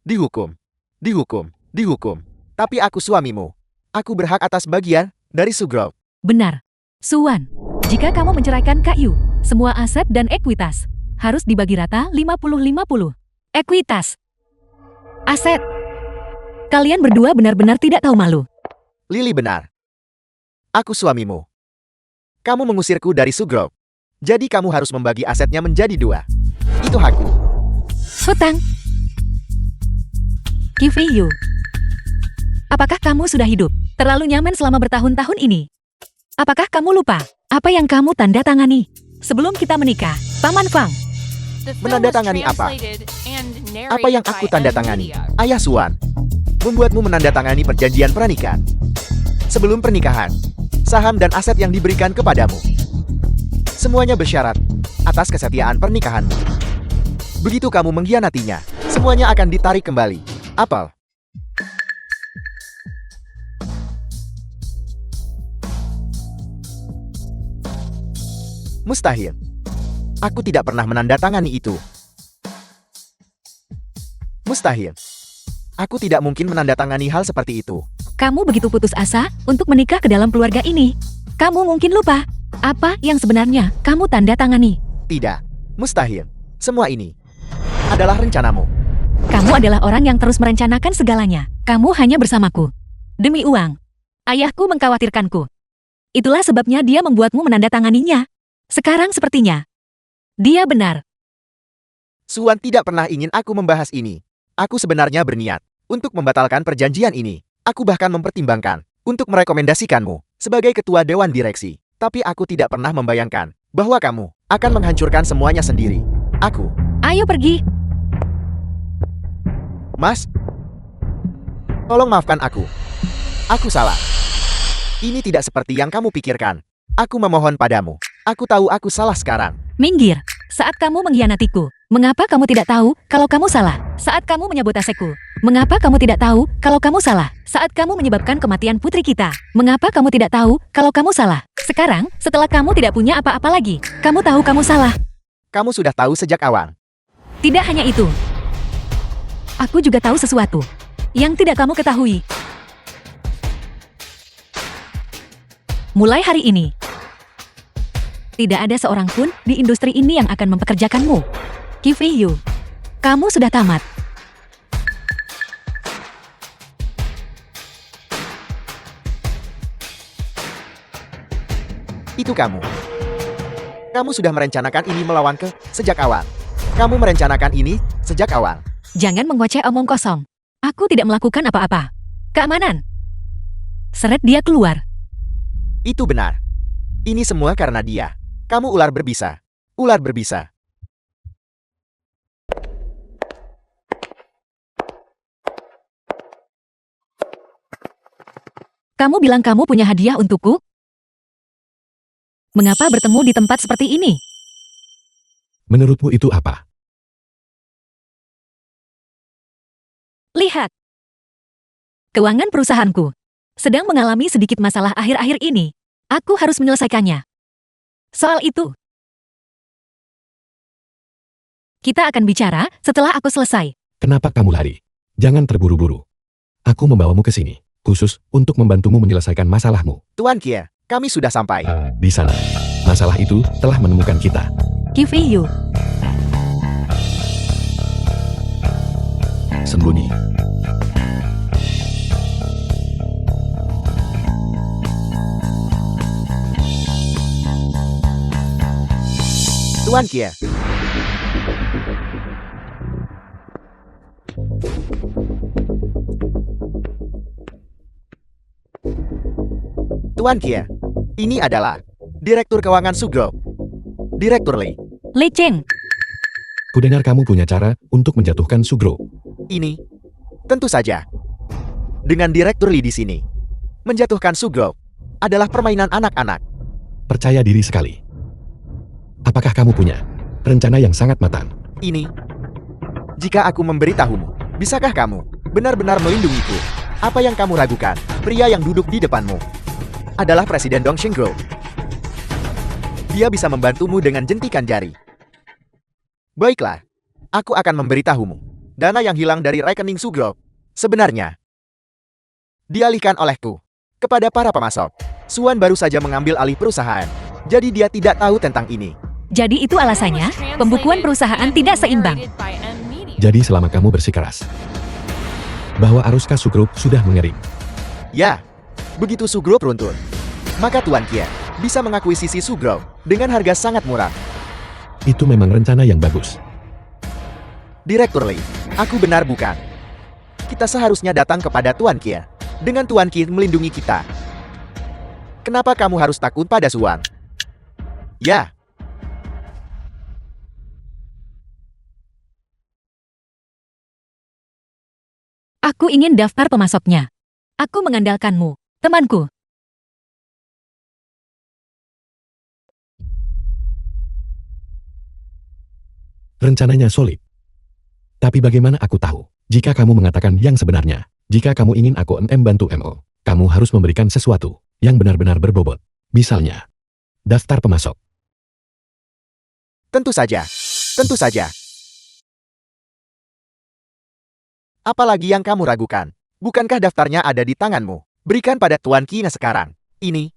Dihukum. Dihukum. Dihukum. Tapi aku suamimu. Aku berhak atas bagian dari Su Group. Benar. Suan, jika kamu menceraikan Kak Yu, semua aset dan ekuitas harus dibagi rata 50-50. Ekuitas. Aset. Kalian berdua benar-benar tidak tahu malu. Lily benar. Aku suamimu. Kamu mengusirku dari Su Group. Jadi kamu harus membagi asetnya menjadi 2. Itu hakku. Hutang. Qi Fei Yu. Apakah kamu sudah hidup? Terlalu nyaman selama bertahun-tahun ini. Apakah kamu lupa apa yang kamu tanda tangani sebelum kita menikah, Paman Fang? The film was Menandatangani apa? translated and Apa yang narrated aku by tanda M. tangani? Media. Ayah Suan. Membuatmu menandatangani perjanjian pernikahan. Sebelum pernikahan, saham dan aset yang diberikan kepadamu. Semuanya bersyarat atas kesetiaan pernikahanmu. Begitu kamu mengkhianatinya, semuanya akan ditarik kembali. Apel. Mustahil. Aku tidak pernah menandatangani itu. Mustahil. Aku tidak mungkin menandatangani hal seperti itu. Kamu begitu putus asa untuk menikah ke dalam keluarga ini. Kamu mungkin lupa apa yang sebenarnya kamu tanda tangani. Tidak. Mustahil. Semua ini adalah rencanamu. Kamu adalah orang yang terus merencanakan segalanya. Kamu hanya bersamaku. Demi uang. Ayahku mengkhawatirkanku. Itulah sebabnya dia membuatmu menandatanganinya. Sekarang sepertinya dia benar. Suan tidak pernah ingin aku membahas ini. Aku sebenarnya berniat untuk membatalkan perjanjian ini. Aku bahkan mempertimbangkan untuk merekomendasikanmu sebagai ketua dewan direksi. Tapi aku tidak pernah membayangkan bahwa kamu akan menghancurkan semuanya sendiri. Aku, Ayo pergi. Mas, tolong maafkan aku. Aku salah. Ini tidak seperti yang kamu pikirkan. Aku memohon padamu. Aku tahu aku salah sekarang. Minggir. Saat kamu mengkhianatiku, mengapa kamu tidak tahu kalau kamu salah? Saat kamu menyabotaseku, mengapa kamu tidak tahu kalau kamu salah? Saat kamu menyebabkan kematian putri kita, mengapa kamu tidak tahu kalau kamu salah? Sekarang, setelah kamu tidak punya apa-apa lagi, kamu tahu kamu salah. Kamu sudah tahu sejak awal. Tidak hanya itu. Aku juga tahu sesuatu yang tidak kamu ketahui. Mulai hari ini, tidak ada seorang pun di industri ini yang akan mempekerjakanmu. Kifryu, kamu sudah tamat. Itu kamu. Kamu sudah merencanakan ini melawanku sejak awal. Kamu merencanakan ini sejak awal. Jangan mengoceh omong kosong. Aku tidak melakukan apa-apa. Keamanan. Seret dia keluar. Itu benar. Ini semua karena dia. Kamu ular berbisa. Ular berbisa. Kamu bilang kamu punya hadiah untukku? Mengapa bertemu di tempat seperti ini? Menurutmu itu apa? Lihat. Keuangan perusahaanku sedang mengalami sedikit masalah akhir-akhir ini. Aku harus menyelesaikannya. Soal itu, kita akan bicara setelah aku selesai. Kenapa kamu lari? Jangan terburu-buru. Aku membawamu ke sini, khusus untuk membantumu menyelesaikan masalahmu. Tuan Kia, kami sudah sampai. Di sana, masalah itu telah menemukan kita. Kifryu, Sembunyi. Tuan Kia. Tuan Kia, ini adalah Direktur Keuangan Sugro. Direktur Lee. Li Cheng, Kudengar kamu punya cara untuk menjatuhkan Sugro. Ini, tentu saja. Dengan Direktur Lee di sini, menjatuhkan Sugro adalah permainan anak-anak. Percaya diri sekali. Apakah kamu punya rencana yang sangat matang? Ini, jika aku memberitahumu, bisakah kamu benar-benar melindungiku? Apa yang kamu ragukan? Pria yang duduk di depanmu adalah Presiden Dong Xingguo. Dia bisa membantumu dengan jentikan jari. Baiklah, aku akan memberitahumu. Dana yang hilang dari rekening Sugro sebenarnya dialihkan olehku kepada para pemasok. Suan baru saja mengambil alih perusahaan, jadi dia tidak tahu tentang ini. jadi itu alasannya pembukuan perusahaan tidak seimbang. Jadi selama kamu bersikeras bahwa arus kas Sugro sudah mengering, Ya, begitu Sugro runtuh, maka Tuan Kia bisa mengakuisisi Sugro dengan harga sangat murah. itu memang rencana yang bagus. Direktur Lee, aku benar bukan? Kita seharusnya datang kepada Tuan Kia Dengan Tuan Qi melindungi kita. Kenapa kamu harus takut pada Suan? Ya. Aku ingin daftar pemasoknya. Aku mengandalkanmu, temanku. Rencananya solid. Tapi bagaimana aku tahu? Jika kamu mengatakan yang sebenarnya, jika kamu ingin aku bantu MO, kamu harus memberikan sesuatu yang benar-benar berbobot. Misalnya, daftar pemasok. Tentu saja. Tentu saja. Apalagi yang kamu ragukan? Bukankah daftarnya ada di tanganmu? Berikan pada Tuan Qi sekarang. Ini.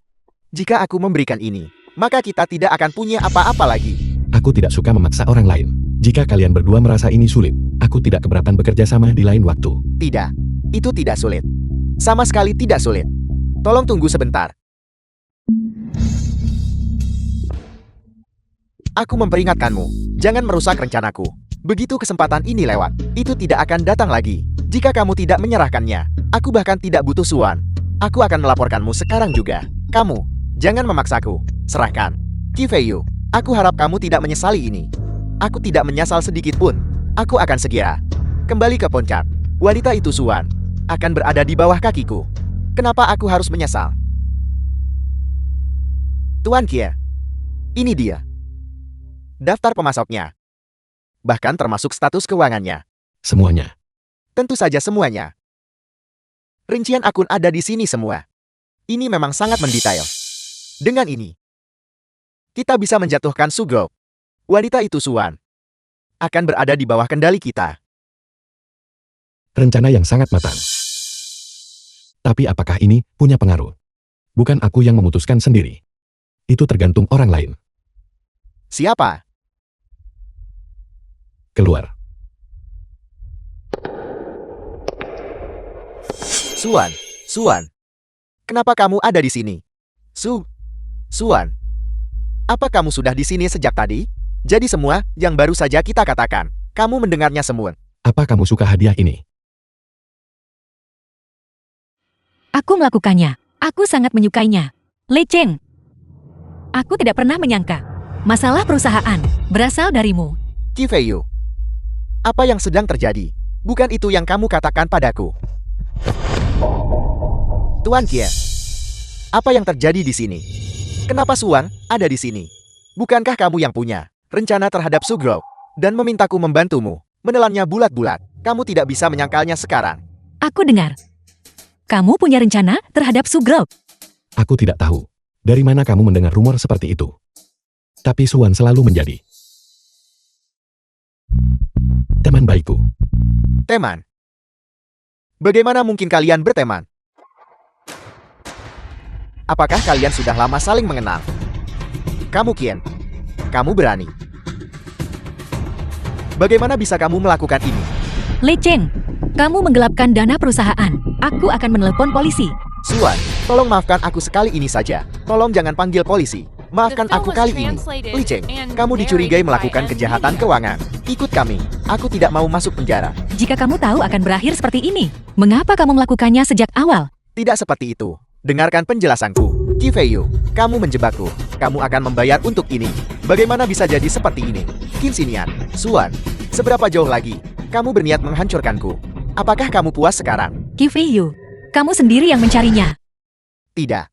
Jika aku memberikan ini, maka kita tidak akan punya apa-apa lagi. Aku tidak suka memaksa orang lain. Jika kalian berdua merasa ini sulit, aku tidak keberatan bekerja sama di lain waktu. Tidak. Itu tidak sulit. Sama sekali tidak sulit. Tolong tunggu sebentar. Aku memperingatkanmu, jangan merusak rencanaku. Begitu kesempatan ini lewat, itu tidak akan datang lagi. Jika kamu tidak menyerahkannya, aku bahkan tidak butuh Suan. Aku akan melaporkanmu sekarang juga. Kamu, jangan memaksaku. Serahkan. Qi Feiyu, aku harap kamu tidak menyesali ini. Aku tidak menyesal sedikit pun. Aku akan segera kembali ke puncak. Wanita itu Suan akan berada di bawah kakiku. Kenapa aku harus menyesal? Tuan Qi, ini dia. Daftar pemasoknya. Bahkan termasuk status keuangannya. Semuanya. Tentu saja semuanya. Rincian akun ada di sini semua. Ini memang sangat mendetail. Dengan ini, kita bisa menjatuhkan Sugou. Wanita itu Suan akan berada di bawah kendali kita. Rencana yang sangat matang. Tapi apakah ini punya pengaruh? Bukan aku yang memutuskan sendiri. Itu tergantung orang lain. Siapa? Keluar. Suan. Kenapa kamu ada di sini? Suan. Apa kamu sudah di sini sejak tadi? Jadi semua yang baru saja kita katakan, kamu mendengarnya semua. Apa kamu suka hadiah ini? Aku melakukannya. Aku sangat menyukainya. Lei Cheng. Aku tidak pernah menyangka. Masalah perusahaan berasal darimu. Qi Feiyu. Apa yang sedang terjadi? Bukan itu yang kamu katakan padaku. Tuan Qi, apa yang terjadi di sini? Kenapa Suan ada di sini? Bukankah kamu yang punya rencana terhadap Sugou dan memintaku membantumu menelannya bulat-bulat? Kamu tidak bisa menyangkalnya sekarang. Aku dengar. Kamu punya rencana terhadap Sugou. Aku tidak tahu. Dari mana kamu mendengar rumor seperti itu? Tapi Suan selalu menjadi teman baikku. Teman? Bagaimana mungkin kalian berteman? Apakah kalian sudah lama saling mengenal? Kamu Qian, kamu berani. Bagaimana bisa kamu melakukan ini? Lei Cheng, kamu menggelapkan dana perusahaan. Aku akan menelepon polisi. Suan, tolong maafkan aku sekali ini saja. Tolong jangan panggil polisi. Maafkan aku kali ini. Lei Cheng, kamu dicurigai melakukan kejahatan keuangan. Ikut kami. Aku tidak mau masuk penjara. Jika kamu tahu akan berakhir seperti ini, mengapa kamu melakukannya sejak awal? Tidak seperti itu. Dengarkan penjelasanku. Qi Feiyu, kamu menjebakku. Kamu akan membayar untuk ini. Bagaimana bisa jadi seperti ini? Qin Xinian, Suan, seberapa jauh lagi kamu berniat menghancurkanku? Apakah kamu puas sekarang? Qi Feiyu, kamu sendiri yang mencarinya. Tidak.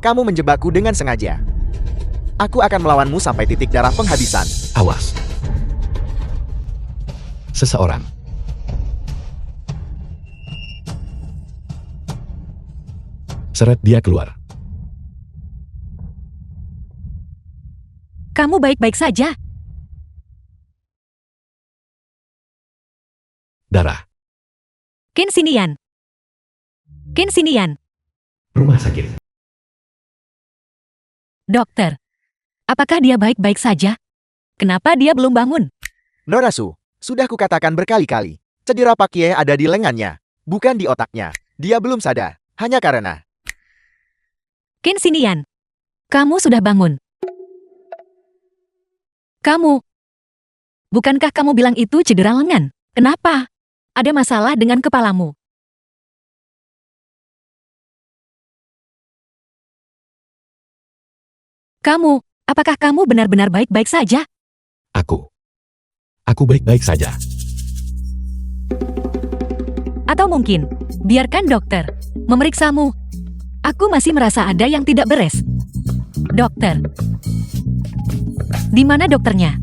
Kamu menjebakku dengan sengaja. Aku akan melawanmu sampai titik darah penghabisan. Awas. Seseorang. Seret dia keluar. Kamu baik-baik saja. Darah. Qin Xinian. Qin Xinian. Rumah sakit. Dokter. Apakah dia baik-baik saja? Kenapa dia belum bangun? Norasu, sudah kukatakan berkali-kali. Cedera Pak Kie ada di lengannya, bukan di otaknya. Dia belum sadar, hanya karena... Qin Xinian. Kamu sudah bangun. Kamu. Bukankah kamu bilang itu cedera lengan? Kenapa? Ada masalah dengan kepalamu. Kamu, apakah kamu benar-benar baik-baik saja? Aku baik-baik saja. Atau mungkin, biarkan dokter memeriksamu. Aku masih merasa ada yang tidak beres. Dokter. Di mana dokternya?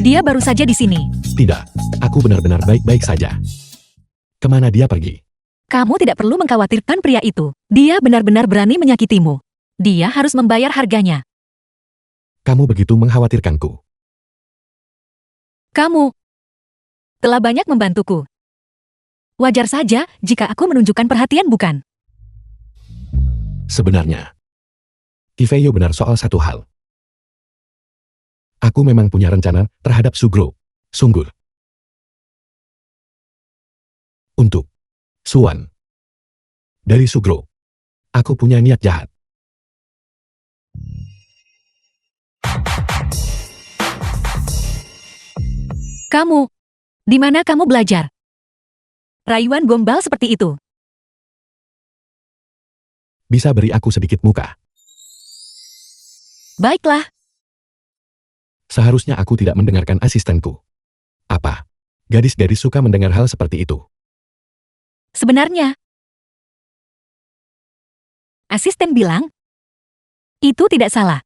Dia baru saja di sini. Tidak, aku benar-benar baik-baik saja. Kemana dia pergi? Kamu tidak perlu mengkhawatirkan pria itu. Dia benar-benar berani menyakitimu. Dia harus membayar harganya. Kamu begitu mengkhawatirkanku. Kamu telah banyak membantuku. Wajar saja jika aku menunjukkan perhatian, bukan? Sebenarnya, Kifeyo benar soal satu hal. Aku memang punya rencana terhadap Sugro. Sungguh. Untuk Suan. Dari Sugro. Aku punya niat jahat. Kamu, di mana kamu belajar? Rayuan gombal seperti itu. Bisa beri aku sedikit muka. Baiklah, Seharusnya aku tidak mendengarkan asistenku. Apa? Gadis-gadis suka mendengar hal seperti itu. sebenarnya. Asisten bilang, itu tidak salah.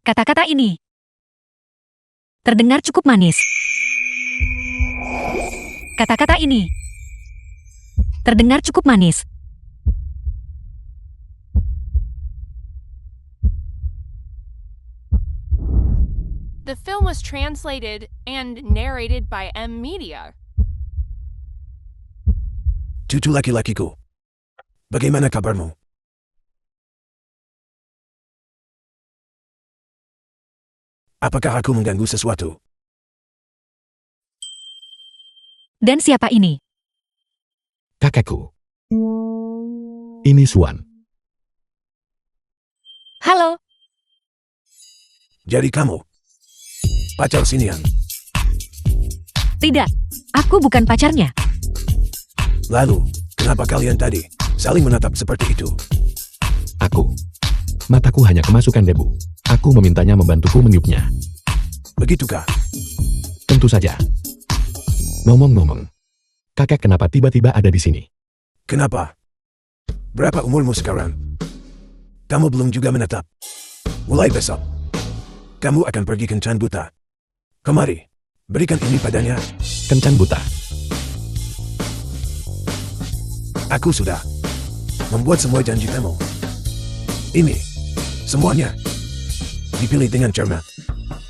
Kata-kata ini terdengar cukup manis. Kata-kata ini terdengar cukup manis. The film was translated and narrated by M Media. Cucu laki-lakiku. Bagaimana kabarmu? Apakah aku mengganggu sesuatu? Dan siapa ini? Kakakku. Ini Suan. Halo, Jadi kamu pacar Sinian. tidak. Aku bukan pacarnya. Lalu, kenapa kalian tadi saling menatap seperti itu? Aku. Mataku hanya kemasukan debu. Aku memintanya membantuku meniupnya. Begitukah? Tentu saja. Ngomong-ngomong. Kakek kenapa tiba-tiba ada di sini? Kenapa? Berapa umurmu sekarang? Kamu belum juga menetap. Mulai besok, kamu akan pergi kencan buta. Kemari, berikan ini padanya. Kencan buta. Aku sudah membuat semua janji kamu. Ini, semuanya. Dipilih dengan cermat.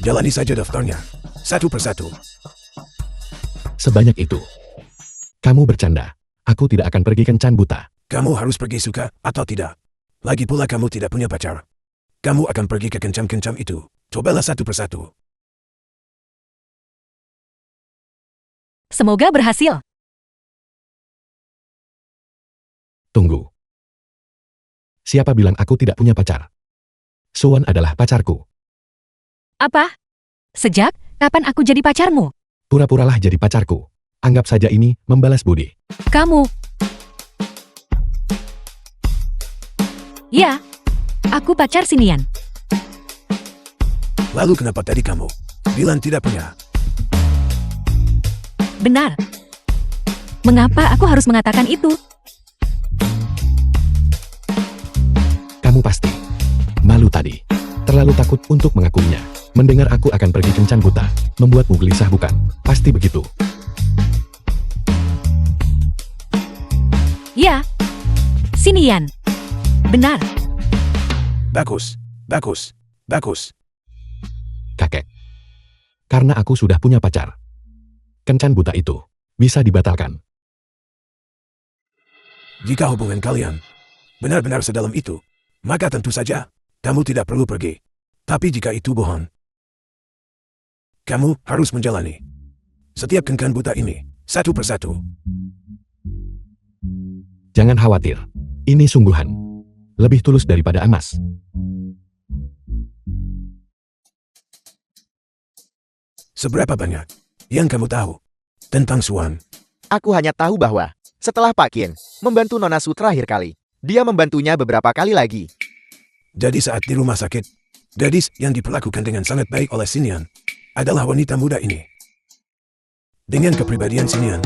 Jalani saja daftarnya, satu persatu. Sebanyak itu. Kamu bercanda. Aku tidak akan pergi kencan buta. Kamu harus pergi suka atau tidak. Lagi pula kamu tidak punya pacar. Kamu akan pergi ke kencam-kencam itu. Cobalah satu persatu. Semoga berhasil. Tunggu. Siapa bilang aku tidak punya pacar? Suan adalah pacarku. Apa? Sejak kapan aku jadi pacarmu? Pura-puralah jadi pacarku. Anggap saja ini membalas budi. Kamu. Ya, aku pacar Sinian. Lalu kenapa tadi kamu bilang tidak punya? Benar. Mengapa aku harus mengatakan itu? Kamu pasti malu tadi. Terlalu takut untuk mengakuinya. Mendengar aku akan pergi kencan buta. Membuatmu gelisah, bukan? Pasti begitu. Ya. Sinian. Benar. Bagus, bagus, bagus. Kakek. Karena aku sudah punya pacar. Kencan buta itu bisa dibatalkan. Jika hubungan kalian benar-benar sedalam itu, maka tentu saja kamu tidak perlu pergi. Tapi jika itu bohong, kamu harus menjalani setiap kencan buta ini, satu persatu. Jangan khawatir. Ini sungguhan. Lebih tulus daripada emas. Seberapa banyak yang kamu tahu tentang Suan? Aku hanya tahu bahwa setelah Pak Qin membantu Nona Su terakhir kali, dia membantunya beberapa kali lagi. Jadi saat di rumah sakit, Gadis yang diperlakukan dengan sangat baik oleh Sinian adalah wanita muda ini. Dengan kepribadian Sinian,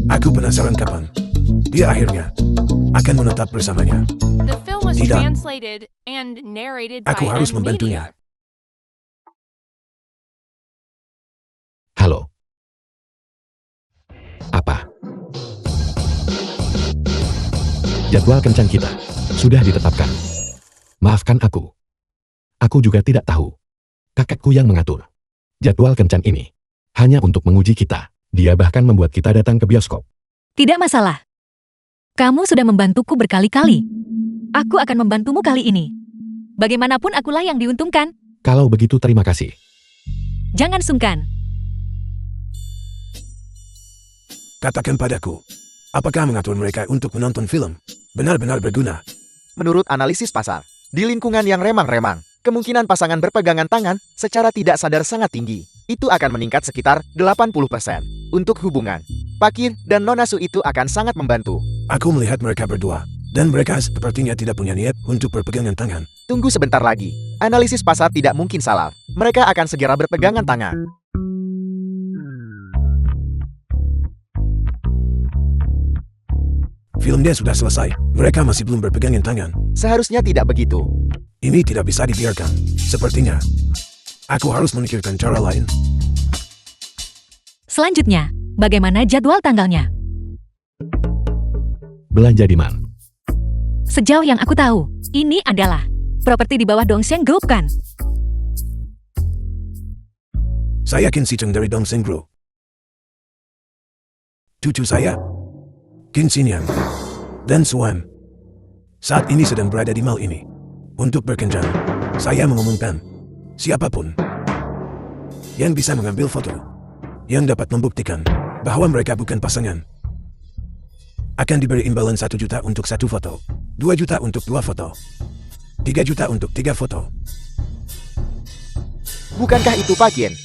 aku penasaran kapan dia akhirnya akan menetap bersamanya. The film was Tidak. translated and narrated by Aku harus M membantunya. Media. Halo. Apa? Jadwal kencan kita sudah ditetapkan. Maafkan aku. Aku juga tidak tahu. Kakakku yang mengatur. Jadwal kencan ini hanya untuk menguji kita. Dia bahkan membuat kita datang ke bioskop. Tidak masalah. Kamu sudah membantuku berkali-kali. Aku akan membantumu kali ini. Bagaimanapun akulah yang diuntungkan. Kalau begitu terima kasih. Jangan sungkan. Katakan padaku, apakah mengatur mereka untuk menonton film benar-benar berguna? Menurut analisis pasar, di lingkungan yang remang-remang, kemungkinan pasangan berpegangan tangan secara tidak sadar sangat tinggi. Itu akan meningkat sekitar 80%. Untuk hubungan, Pakir dan Nona Su itu akan sangat membantu. Aku melihat mereka berdua, dan mereka sepertinya tidak punya niat untuk berpegangan tangan. Tunggu sebentar lagi. Analisis pasar tidak mungkin salah. Mereka akan segera berpegangan tangan. Filmnya sudah selesai, mereka masih belum berpegangan tangan. Seharusnya tidak begitu. Ini tidak bisa dibiarkan. Sepertinya, aku harus memikirkan cara lain. Selanjutnya, bagaimana jadwal tanggalnya? Belanja di mana? Sejauh yang aku tahu, ini adalah properti di bawah Dongsheng Group kan? Saya Qin Sicheng dari Dongsheng Group. Cucu saya, Qin Sinian, dan Suan, saat ini sedang berada di mall ini. Untuk berkencan, saya mengumumkan, siapapun yang bisa mengambil foto, yang dapat membuktikan bahwa mereka bukan pasangan, akan diberi imbalan 1 juta untuk 1 foto, 2 juta untuk 2 foto, 3 juta untuk 3 foto. Bukankah itu Pakien?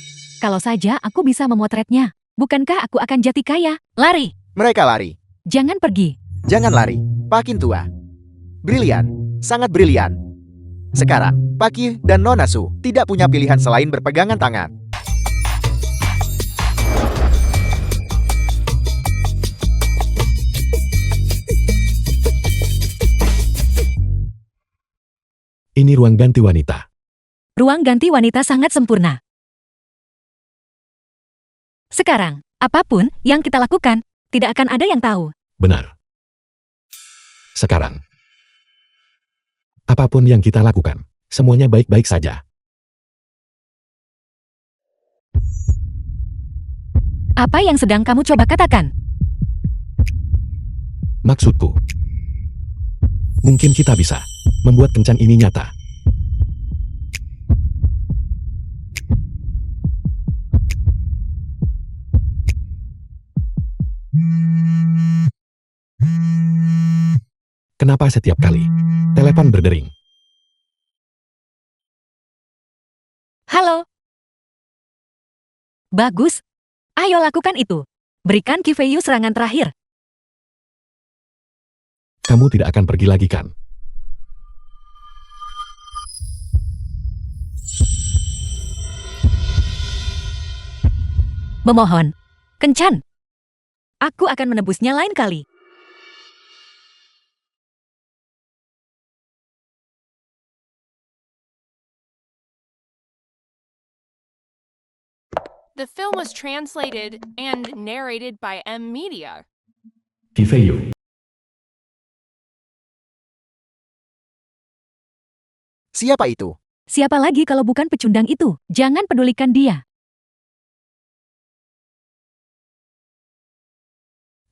Kalau saja aku bisa memotretnya, bukankah aku akan jati kaya? Lari! Mereka lari. Jangan pergi. Jangan lari. Pakin tua. Brilian. Sangat brilian. Sekarang, Pakir dan Nona Su tidak punya pilihan selain berpegangan tangan. Ini ruang ganti wanita. Ruang ganti wanita sangat sempurna. Sekarang, apapun yang kita lakukan, tidak akan ada yang tahu. Benar. Sekarang, apapun yang kita lakukan, semuanya baik-baik saja. Apa yang sedang kamu coba katakan? Maksudku, mungkin kita bisa membuat kencan ini nyata. Kenapa setiap kali telepon berdering? Halo? Bagus. Ayo lakukan itu. Berikan Kifeyu serangan terakhir. Kamu tidak akan pergi lagi kan? Memohon. Kencan. Aku akan menebusnya lain kali. The film was translated and narrated by M Media. Kifeyu. Siapa itu? Siapa lagi kalau bukan pecundang itu? Jangan pedulikan dia.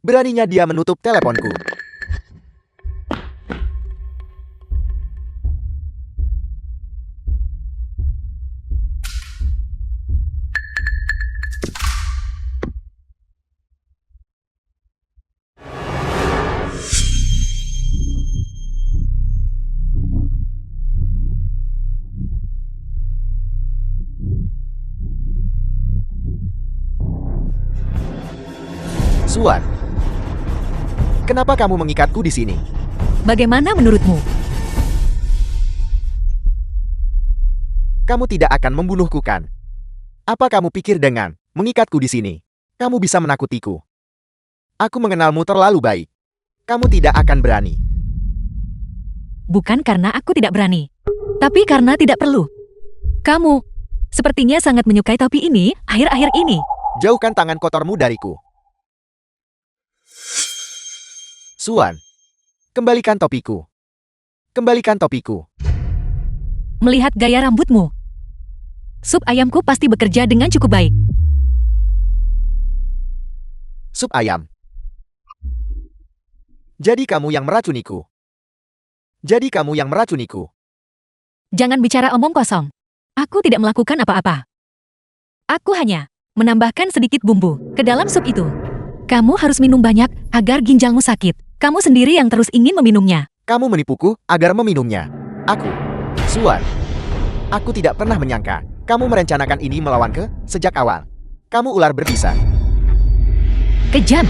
Beraninya dia menutup teleponku. Suan, kenapa kamu mengikatku di sini? Bagaimana menurutmu? Kamu tidak akan membunuhku kan? Apa kamu pikir dengan mengikatku di sini? Kamu bisa menakutiku. Aku mengenalmu terlalu baik. Kamu tidak akan berani. Bukan karena aku tidak berani, tapi karena tidak perlu. Kamu sepertinya sangat menyukai topi ini akhir-akhir ini. Jauhkan tangan kotormu dariku. Suan, kembalikan topiku. Kembalikan topiku. Melihat gaya rambutmu, sup ayamku pasti bekerja dengan cukup baik. Sup ayam. Jadi kamu yang meracuniku. Jadi kamu yang meracuniku. Jangan bicara omong kosong. Aku tidak melakukan apa-apa. Aku hanya menambahkan sedikit bumbu ke dalam sup itu. Kamu harus minum banyak agar ginjalmu sakit. Kamu sendiri yang terus ingin meminumnya. Kamu menipuku agar meminumnya. Aku, Suan. Aku tidak pernah menyangka kamu merencanakan ini melawanku sejak awal. Kamu ular berbisa. Kejam.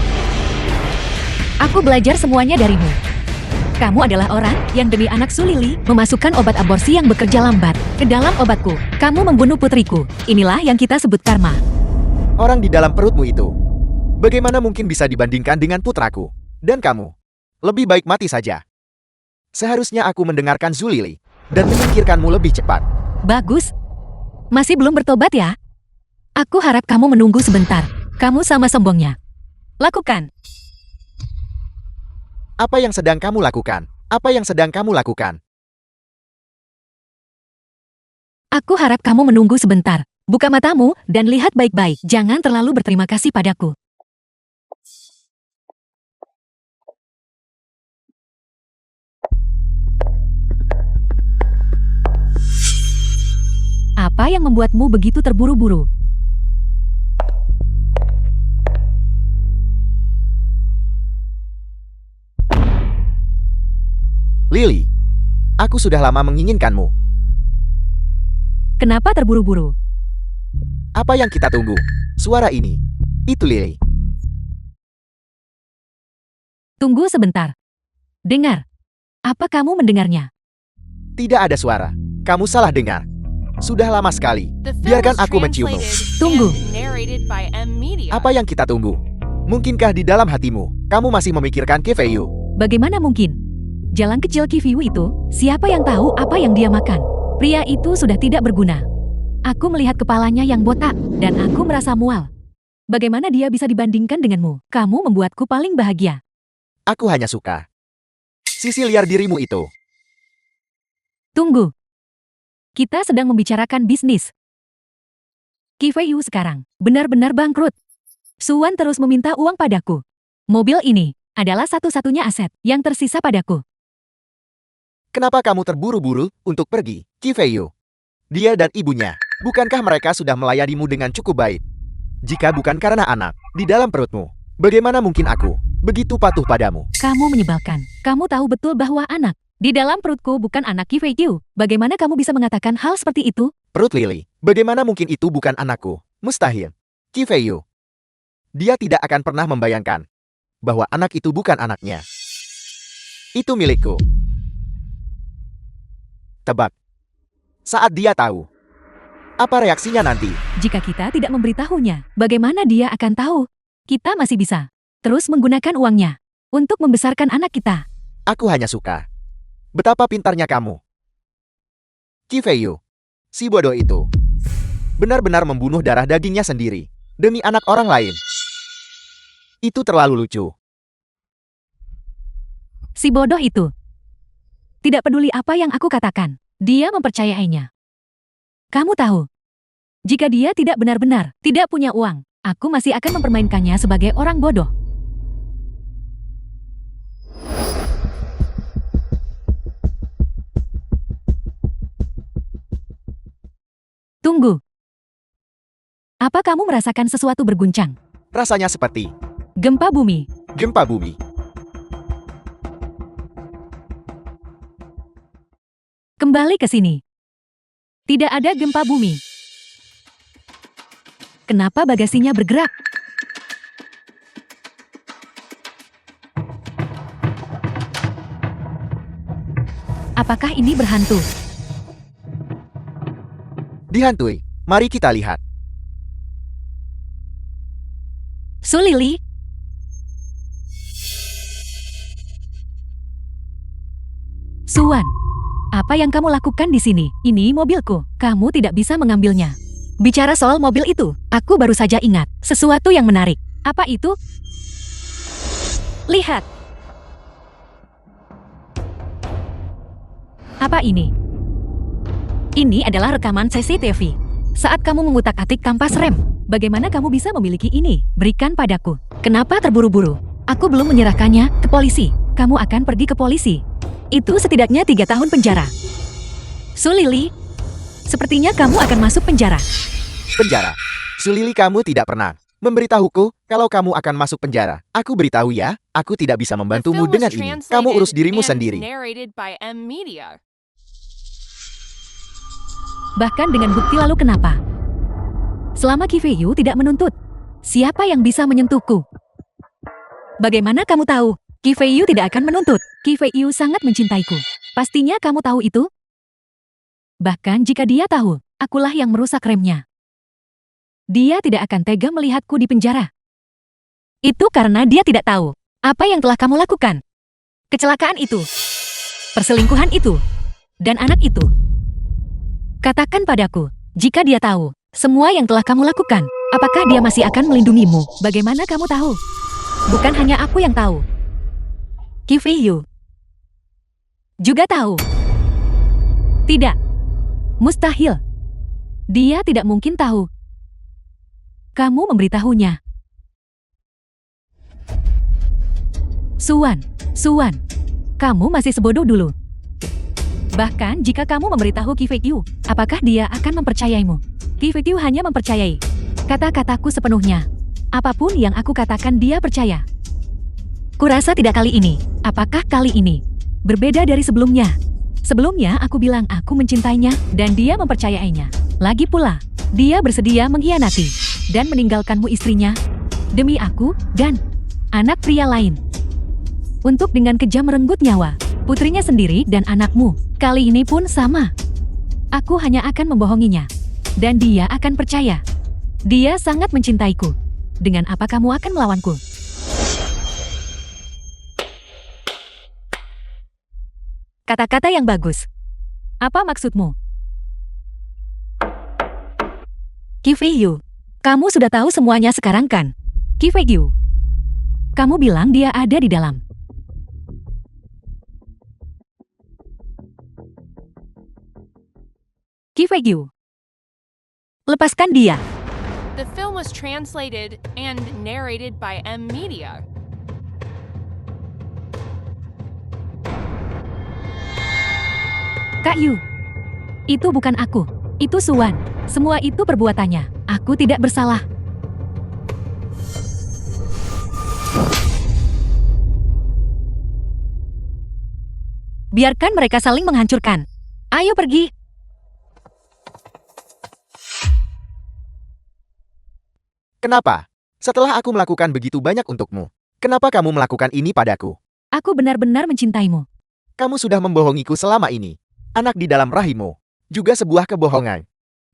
Aku belajar semuanya darimu. Kamu adalah orang yang demi anak Sulili memasukkan obat aborsi yang bekerja lambat ke dalam obatku. Kamu membunuh putriku. Inilah yang kita sebut karma. Orang di dalam perutmu itu. Bagaimana mungkin bisa dibandingkan dengan putraku? Dan kamu. Lebih baik mati saja. Seharusnya aku mendengarkan Zulili dan menyingkirkanmu lebih cepat. Bagus. Masih belum bertobat ya? Aku harap kamu menunggu sebentar. Kamu sama sombongnya. Lakukan. Apa yang sedang kamu lakukan? Apa yang sedang kamu lakukan? Aku harap kamu menunggu sebentar. Buka matamu dan lihat baik-baik. Jangan terlalu berterima kasih padaku. Apa yang membuatmu begitu terburu-buru? Lily, aku sudah lama menginginkanmu. Kenapa terburu-buru? Apa yang kita tunggu? Suara ini. Itu Lily. Tunggu sebentar. Dengar. Apa kamu mendengarnya? Tidak ada suara. Kamu salah dengar. Sudah lama sekali. The film Biarkan was aku menciummu. translated Tunggu. and narrated by M Media. Apa yang kita tunggu? Mungkinkah di dalam hatimu, kamu masih memikirkan Kefeyu? Bagaimana mungkin? Jalan kecil Kiviu itu, siapa yang tahu apa yang dia makan? Pria itu sudah tidak berguna. Aku melihat kepalanya yang botak, dan aku merasa mual. Bagaimana dia bisa dibandingkan denganmu? Kamu membuatku paling bahagia. Aku hanya suka sisi liar dirimu itu. Tunggu. Kita sedang membicarakan bisnis. Kiviu sekarang benar-benar bangkrut. Suwan terus meminta uang padaku. Mobil ini adalah satu-satunya aset yang tersisa padaku. Kenapa kamu terburu-buru untuk pergi, Kifeyu? Dia dan ibunya, bukankah mereka sudah melayanimu dengan cukup baik? Jika bukan karena anak di dalam perutmu, bagaimana mungkin aku begitu patuh padamu? Kamu menyebalkan. Kamu tahu betul bahwa anak di dalam perutku bukan anak Kiviu. Bagaimana kamu bisa mengatakan hal seperti itu? Perut Lily, bagaimana mungkin itu bukan anakku? Mustahil. Kifeyu. Dia tidak akan pernah membayangkan bahwa anak itu bukan anaknya. Itu milikku. Tebak. Saat dia tahu, apa reaksinya nanti? Jika kita tidak memberitahunya, bagaimana dia akan tahu? Kita masih bisa terus menggunakan uangnya untuk membesarkan anak kita. Aku hanya suka betapa pintarnya kamu. Kifeyu, si bodoh itu, benar-benar membunuh darah dagingnya sendiri demi anak orang lain. Itu terlalu lucu. Si bodoh itu tidak peduli apa yang aku katakan. Dia mempercayainya. Kamu tahu, jika dia tidak benar-benar tidak punya uang, aku masih akan mempermainkannya sebagai orang bodoh. Tunggu. Apa kamu merasakan sesuatu berguncang? Rasanya seperti Gempa bumi. gempa bumi. Kembali ke sini. Tidak ada gempa bumi. Kenapa bagasinya bergerak? Apakah ini berhantu? Dihantui. Mari kita lihat. Su Lili. Suwan, apa yang kamu lakukan di sini? Ini mobilku. Kamu tidak bisa mengambilnya. Bicara soal mobil itu, aku baru saja ingat sesuatu yang menarik. Apa itu? Lihat. Apa ini? Ini adalah rekaman CCTV. Saat kamu mengutak-atik kampas rem, bagaimana kamu bisa memiliki ini? Berikan padaku. Kenapa terburu-buru? Aku belum menyerahkannya ke polisi. Kamu akan pergi ke polisi. Itu setidaknya 3 tahun penjara. Su Lili, sepertinya kamu akan masuk penjara. Penjara. Sulili, kamu tidak pernah memberitahuku kalau kamu akan masuk penjara. Aku beritahu ya, aku tidak bisa The membantumu film was dengan ini. Kamu urus translated dirimu and sendiri. narrated by M Media. Bahkan dengan bukti, lalu kenapa? Selama Kifeyu tidak menuntut, siapa yang bisa menyentuhku? Bagaimana kamu tahu? Kifeyu tidak akan menuntut. Kifeyu sangat mencintaiku. Pastinya kamu tahu itu? Bahkan jika dia tahu, akulah yang merusak remnya. Dia tidak akan tega melihatku di penjara. Itu karena dia tidak tahu apa yang telah kamu lakukan. Kecelakaan itu, perselingkuhan itu, dan anak itu. Katakan padaku, jika dia tahu semua yang telah kamu lakukan, apakah dia masih akan melindungimu? Bagaimana kamu tahu? Bukan hanya aku yang tahu. Kifeyu juga tahu. Tidak. Mustahil. Dia tidak mungkin tahu. Kamu memberitahunya. Suwan, kamu masih sebodoh dulu. Bahkan jika kamu memberitahu Kifeyu, apakah dia akan mempercayaimu? Kifeyu hanya mempercayai kata-kataku sepenuhnya. Apapun yang aku katakan dia percaya. Kurasa tidak kali ini. Apakah kali ini berbeda dari sebelumnya? Sebelumnya aku bilang aku mencintainya dan dia mempercayainya. Lagi pula, dia bersedia mengkhianati dan meninggalkanmu istrinya demi aku dan anak pria lain. Untuk dengan kejam merenggut nyawa putrinya sendiri dan anakmu. Kali ini pun sama. Aku hanya akan membohonginya dan dia akan percaya. Dia sangat mencintaiku. Dengan apa kamu akan melawanku? Kata-kata yang bagus. Apa maksudmu? Kifeyu, kamu sudah tahu semuanya sekarang kan? Kifeyu, kamu bilang dia ada di dalam. Kifeyu, lepaskan dia. The film was translated and narrated by M Media. Kak Yu, itu bukan aku. Itu Suwan. Semua itu perbuatannya. Aku tidak bersalah. Biarkan mereka saling menghancurkan. Ayo pergi. Kenapa? Setelah aku melakukan begitu banyak untukmu, kenapa kamu melakukan ini padaku? Aku benar-benar mencintaimu. Kamu sudah membohongiku selama ini. Anak di dalam rahimmu. Juga sebuah kebohongan.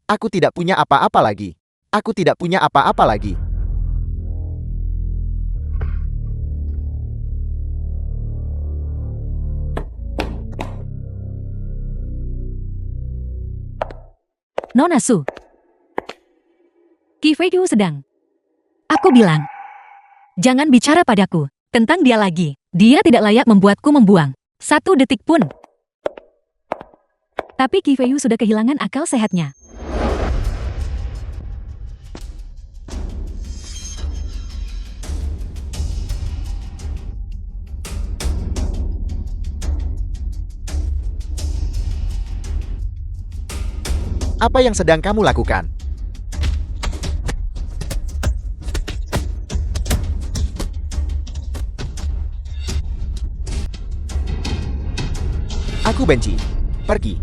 Aku tidak punya apa-apa lagi. Aku tidak punya apa-apa lagi. Nona Su. Kifeyu sedang. Aku bilang, jangan bicara padaku tentang dia lagi. Dia tidak layak membuatku membuang 1 detik pun. Tapi Kifeyu sudah kehilangan akal sehatnya. Apa yang sedang kamu lakukan? Aku benci. Pergi.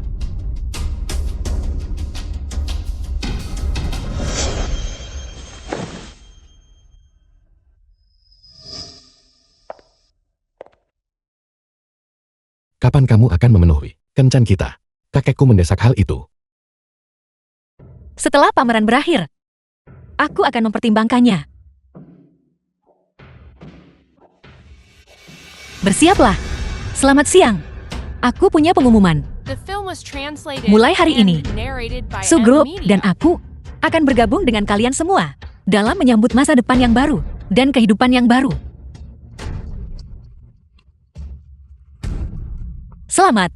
Kapan kamu akan memenuhi kencan kita? Kakekku mendesak hal itu. Setelah pameran berakhir, aku akan mempertimbangkannya. Bersiaplah. Selamat siang. Aku punya pengumuman. The film was translated Mulai hari and ini, narrated by Sugro M-Media. dan aku akan bergabung dengan kalian semua dalam menyambut masa depan yang baru dan kehidupan yang baru. Selamat